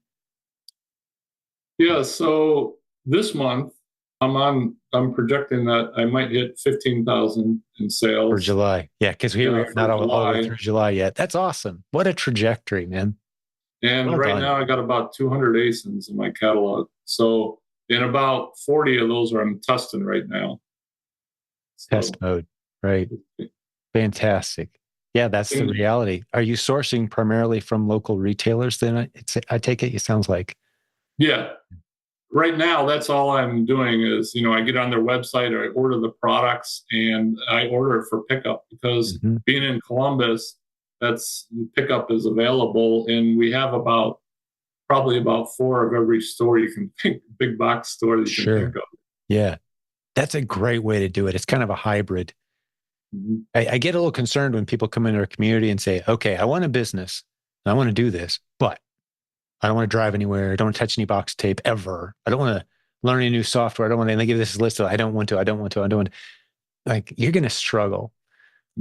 S2: Yeah, so this month I'm projecting that I might hit 15,000 in
S1: For
S2: sales
S1: July. Yeah, because we are
S2: for
S1: not all the way
S2: July.
S1: through July yet. That's awesome. What a trajectory, man.
S2: And
S1: Well
S2: right
S1: done.
S2: now I got about 200 ASINs in my catalog. So in about 40 of those are I'm testing right now.
S1: Test
S2: So
S1: mode. Right. Fantastic. Yeah, that's the
S2: and
S1: reality. Are you sourcing primarily from local retailers then? I take it sounds like.
S2: yeah, right now that's all I'm doing is, I get on their website or I order the products and I order it for pickup because
S1: Mhm.
S2: being in Columbus, that's pickup is available and we have probably about four of every store you can think, big box store that you can think
S1: Sure.
S2: of.
S1: Yeah. That's a great way to do it. It's kind of a hybrid.
S2: Mhm.
S1: I get a little concerned when people come into our community and say, okay, I want a business and I want to do this, but I don't want to drive anywhere. I don't want to touch any box tape ever. I don't want to learn any new software. I don't want to, and they give this list of, I don't want to, I don't want to, I don't want to. Like, you're going to struggle.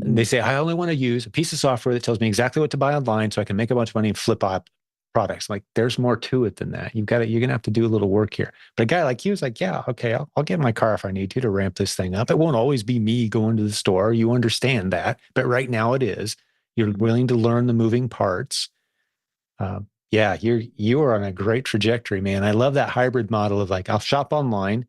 S1: And they
S2: Mhm.
S1: say, I only want to use a piece of software that tells me exactly what to buy online so I can make a bunch of money and flip up products. Like, there's more to it than that. You're going to have to do a little work here. But a guy like you is like, yeah, okay, I'll get in my car if I need to ramp this thing up. It won't always be me going to the store. You understand that. But right now it is. You're willing to learn the moving parts. Yeah, you are on a great trajectory, man. I love that hybrid model of like, I'll shop online,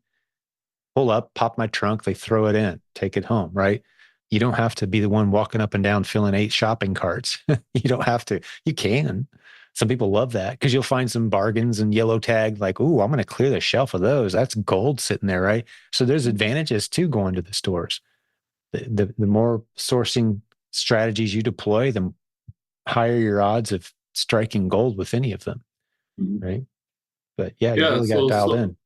S1: pull up, pop my trunk, they throw it in, take it home, right? You don't have to be the one walking up and down filling 8 shopping carts. You don't have to. You can. Some people love that because you'll find some bargains and yellow tag, like, ooh, I'm going to clear the shelf of those. That's gold sitting there, right? So there's advantages to going to the stores. The more sourcing strategies you deploy, the higher your odds of striking gold with any of them,
S2: Mhm.
S1: right? But yeah, you
S2: Yeah,
S1: really got it dialed in.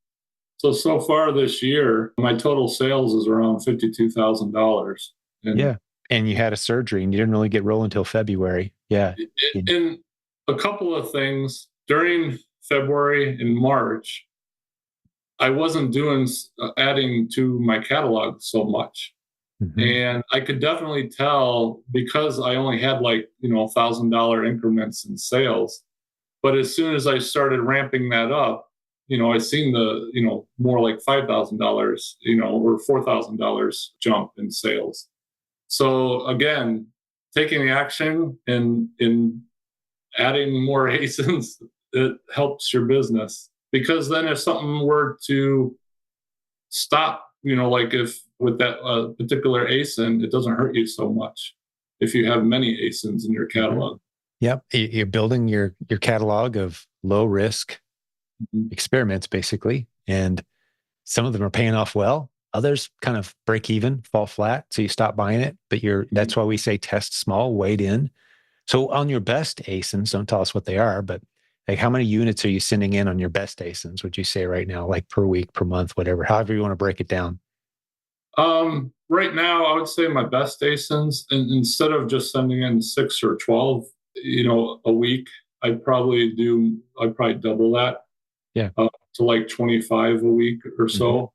S2: so far this year, my total sales is around $52,000. And
S1: Yeah. And you had a surgery and you didn't really get rolling until February. Yeah.
S2: in a couple of things during February and March, I wasn't doing adding to my catalog so much.
S1: Mhm.
S2: And I could definitely tell because I only had like, $1,000 increments in sales. But as soon as I started ramping that up, I seen the, more like $5,000, or $4,000 jump in sales. So again, taking action and in adding more ASINs, it helps your business because then if something were to stop, like if with that particular ASIN, it doesn't hurt you so much if you have many ASINs in your
S1: Mhm.
S2: catalog.
S1: Yep. You're building your catalog of low risk
S2: Mhm.
S1: experiments, basically. And some of them are paying off well. Others kind of break even, fall flat. So you stop buying it. But that's why we say test small, wade in. So on your best ASINs, don't tell us what they are, but Like how many units are you sending in on your best ASINs, would you say right now, like per week, per month, whatever, however you want to break it down?
S2: Right now, I would say my best ASINs, and instead of just sending in 6 or 12, a week, I'd probably double that
S1: Yeah.
S2: to like 25 a week or so.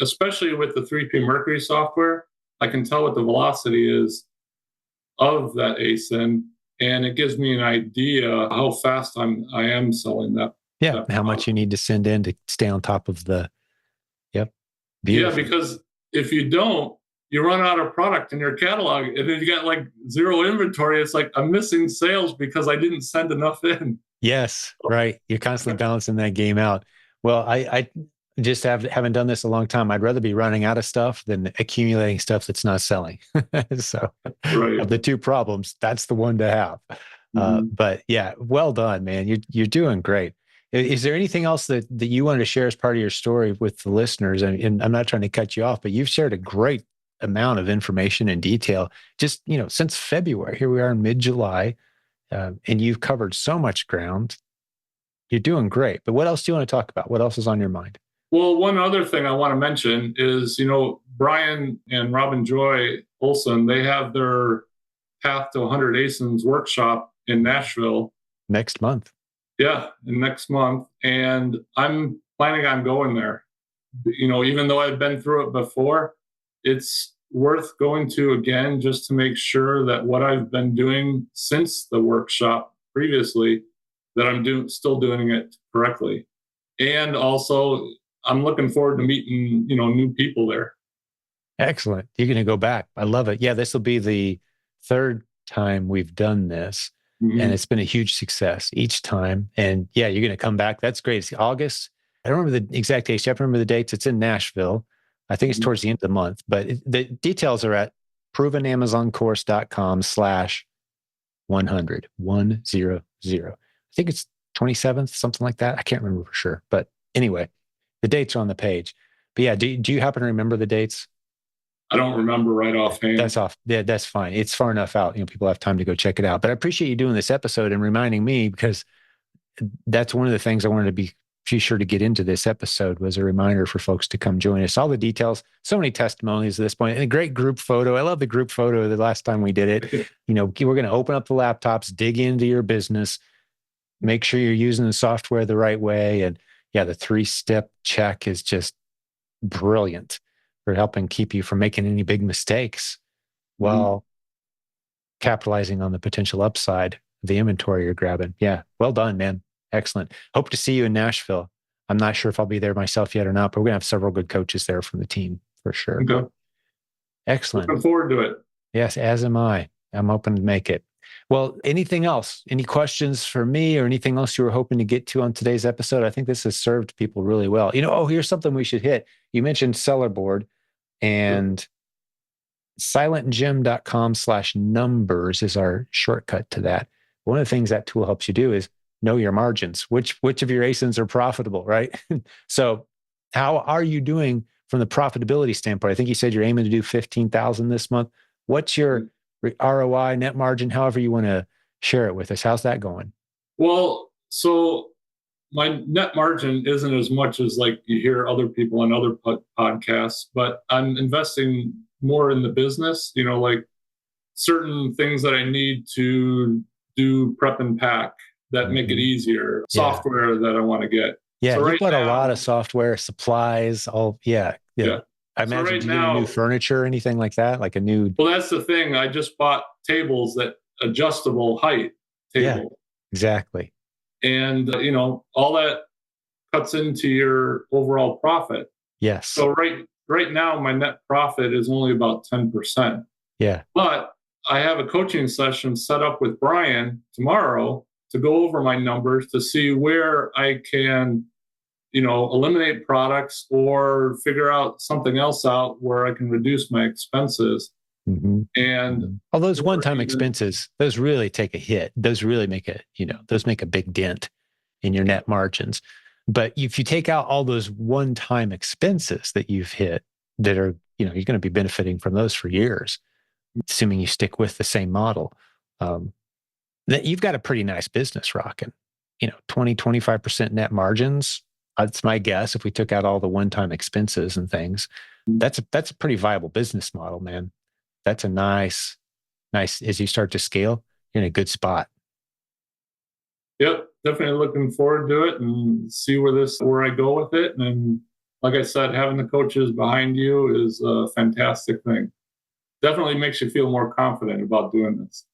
S2: Especially with the 3P Mercury software, I can tell what the velocity is of that ASIN, and it gives me an idea how fast I am selling that.
S1: Yeah.
S2: That
S1: How much you need to send in to stay on top of the, yep. Beautiful.
S2: Yeah, because if you don't, you run out of product in your catalog, and then you got like zero inventory. It's like I'm missing sales because I didn't send enough in.
S1: Yes, right. You're constantly balancing that game out. Well, I just haven't done this a long time. I'd rather be running out of stuff than accumulating stuff that's not selling. So,
S2: Right.
S1: of the two problems, that's the one to have.
S2: Mm-hmm.
S1: But yeah, well done, man. You're doing great. Is there anything else that you wanted to share as part of your story with the listeners? And I'm not trying to cut you off, but you've shared a great amount of information and detail. Just since February, here we are in mid-July. And you've covered so much ground. You're doing great. But what else do you want to talk about? What else is on your mind?
S2: Well, one other thing I want to mention is, Brian and Robin Joy Olson, they have their Path to 100 ASINs workshop in Nashville.
S1: Next month.
S2: Yeah, next month. And I'm planning on going there. Even though I've been through it before, it's worth going to again just to make sure that what I've been doing since the workshop previously, that I'm still doing it correctly. And also, I'm looking forward to meeting, new people there.
S1: Excellent. You're going to go back. I love it. Yeah, this will be the third time we've done this. And it's been a huge success each time. And yeah, you're going to come back. That's great. It's August. I don't remember the exact dates. You have to remember the dates. It's in Nashville. I think it's towards the end of the month, but the details are at provenamazoncourse.com/100. I think it's 27th, something like that. I can't remember for sure. But anyway, the dates are on the page. But yeah, do you happen to remember the dates?
S2: I don't remember right offhand.
S1: Yeah, that's fine. It's far enough out. People have time to go check it out. But I appreciate you doing this episode and reminding me, because that's one of the things I wanted to be sure to get into this episode, was a reminder for folks to come join us. All the details, so many testimonies at this point, and a great group photo. I love the group photo the last time we did it. We're going to open up the laptops, dig into your business, make sure you're using the software the right way. And yeah, the 3-step check is just brilliant for helping keep you from making any big mistakes while capitalizing on the potential upside of the inventory you're grabbing. Yeah, well done, man. Excellent. Hope to see you in Nashville. I'm not sure if I'll be there myself yet or not, but we're going to have several good coaches there from the team for sure.
S2: Okay.
S1: Excellent.
S2: Looking forward to it.
S1: Yes, as am I. I'm hoping to make it. Well, anything else? Any questions for me or anything else you were hoping to get to on today's episode? I think this has served people really well. Here's something we should hit. You mentioned Seller Board, and silentjimdotcom/numbers is our shortcut to that. One of the things that tool helps you do is know your margins, which of your ASINs are profitable, right? So how are you doing from the profitability standpoint? I think you said you're aiming to do 15,000 this month. What's your ROI, net margin, however you want to share it with us? How's that going?
S2: Well, so my net margin isn't as much as like you hear other people on other podcasts, but I'm investing more in the business, like certain things that I need to do prep and pack that make it easier, software that I want to get.
S1: Yeah, so you've got a lot of software, supplies, yeah. I imagine, do you need new furniture or anything like that? Like a new...
S2: Well, that's the thing. I just bought tables that adjustable height table.
S1: Yeah, exactly.
S2: And, all that cuts into your overall profit.
S1: Yes.
S2: So right now, my net profit is only about 10%.
S1: Yeah.
S2: But I have a coaching session set up with Brian tomorrow to go over my numbers to see where I can, eliminate products or figure out something else out where I can reduce my expenses. And
S1: all those one-time expenses, those really take a hit. Those really make those make a big dent in your net margins. But if you take out all those one-time expenses that you've hit that are, you're going to be benefiting from those for years, assuming you stick with the same model, that you've got a pretty nice business rocking. 20, 25% net margins. That's my guess. If we took out all the one-time expenses and things, that's a pretty viable business model, man. That's a nice, as you start to scale, you're in a good spot.
S2: Yep, definitely looking forward to it and see where I go with it. And like I said, having the coaches behind you is a fantastic thing. Definitely makes you feel more confident about doing this.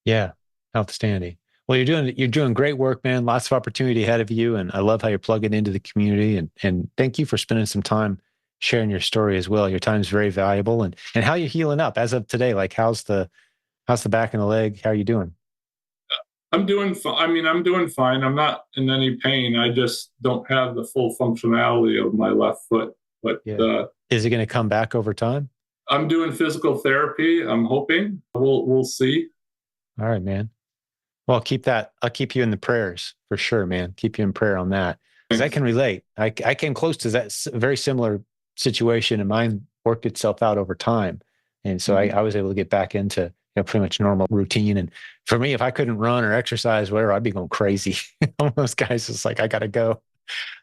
S1: Yeah, outstanding. Well, you're doing great work, man. Lots of opportunity ahead of you, and I love how you're plugging into the community. And thank you for spending some time sharing your story as well. Your time's very valuable, and how you're healing up as of today. Like, how's the back and the leg? How are you doing?
S2: I'm doing. I mean, I'm doing fine. I'm not in any pain. I just don't have the full functionality of my left foot. But
S1: Yeah. Is it going to come back over time?
S2: I'm doing physical therapy. I'm hoping. We'll see.
S1: All right, man. Well, I'll keep you in the prayers for sure, man. Keep you in prayer on that. Because I can relate. I came close to that very similar situation, and mine worked itself out over time. And so I was able to get back into pretty much normal routine. And for me, if I couldn't run or exercise, whatever, I'd be going crazy. Those guys is like, I gotta go.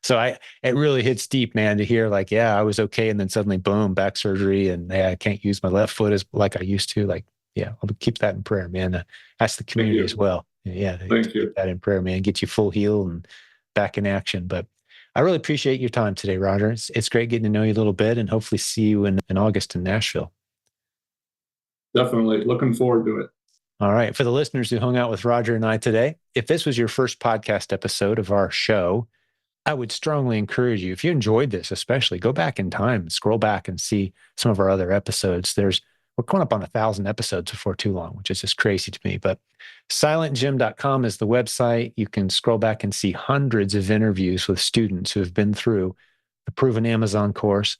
S1: So it really hits deep, man, to hear like, yeah, I was okay, and then suddenly, boom, back surgery, and I can't use my left foot as like I used to. Like, yeah, I'll keep that in prayer, man. Ask the community as well. Yeah,
S2: Thank you.
S1: Keep that in prayer, man. Get you full heal and back in action. But I really appreciate your time today, Roger. It's great getting to know you a little bit, and hopefully see you in August in Nashville.
S2: Definitely looking forward to it.
S1: All right. For the listeners who hung out with Roger and I today, if this was your first podcast episode of our show, I would strongly encourage you, if you enjoyed this, especially, go back in time, scroll back and see some of our other episodes. We're coming up on 1,000 episodes before too long, which is just crazy to me. But silentjimdotcom is the website. You can scroll back and see hundreds of interviews with students who have been through the Proven Amazon course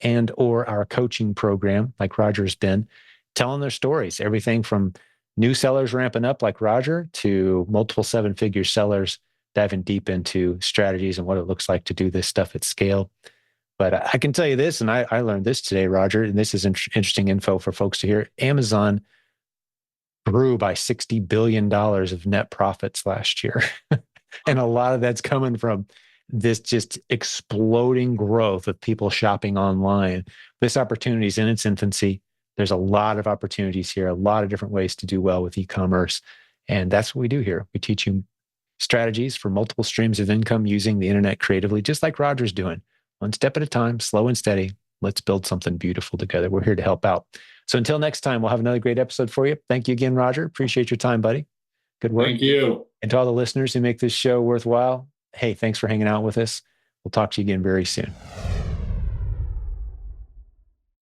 S1: and or our coaching program, like Roger's been, telling their stories. Everything from new sellers ramping up like Roger to multiple seven-figure sellers diving deep into strategies and what it looks like to do this stuff at scale. But I can tell you this, and I learned this today, Roger, and this is interesting info for folks to hear. Amazon grew by $60 billion of net profits last year. And a lot of that's coming from this just exploding growth of people shopping online. This opportunity is in its infancy. There's a lot of opportunities here, a lot of different ways to do well with e-commerce. And that's what we do here. We teach you strategies for multiple streams of income using the internet creatively, just like Roger's doing. One step at a time, slow and steady. Let's build something beautiful together. We're here to help out. So until next time, we'll have another great episode for you. Thank you again, Roger. Appreciate your time, buddy. Good work.
S2: Thank you.
S1: And to all the listeners who make this show worthwhile, hey, thanks for hanging out with us. We'll talk to you again very soon.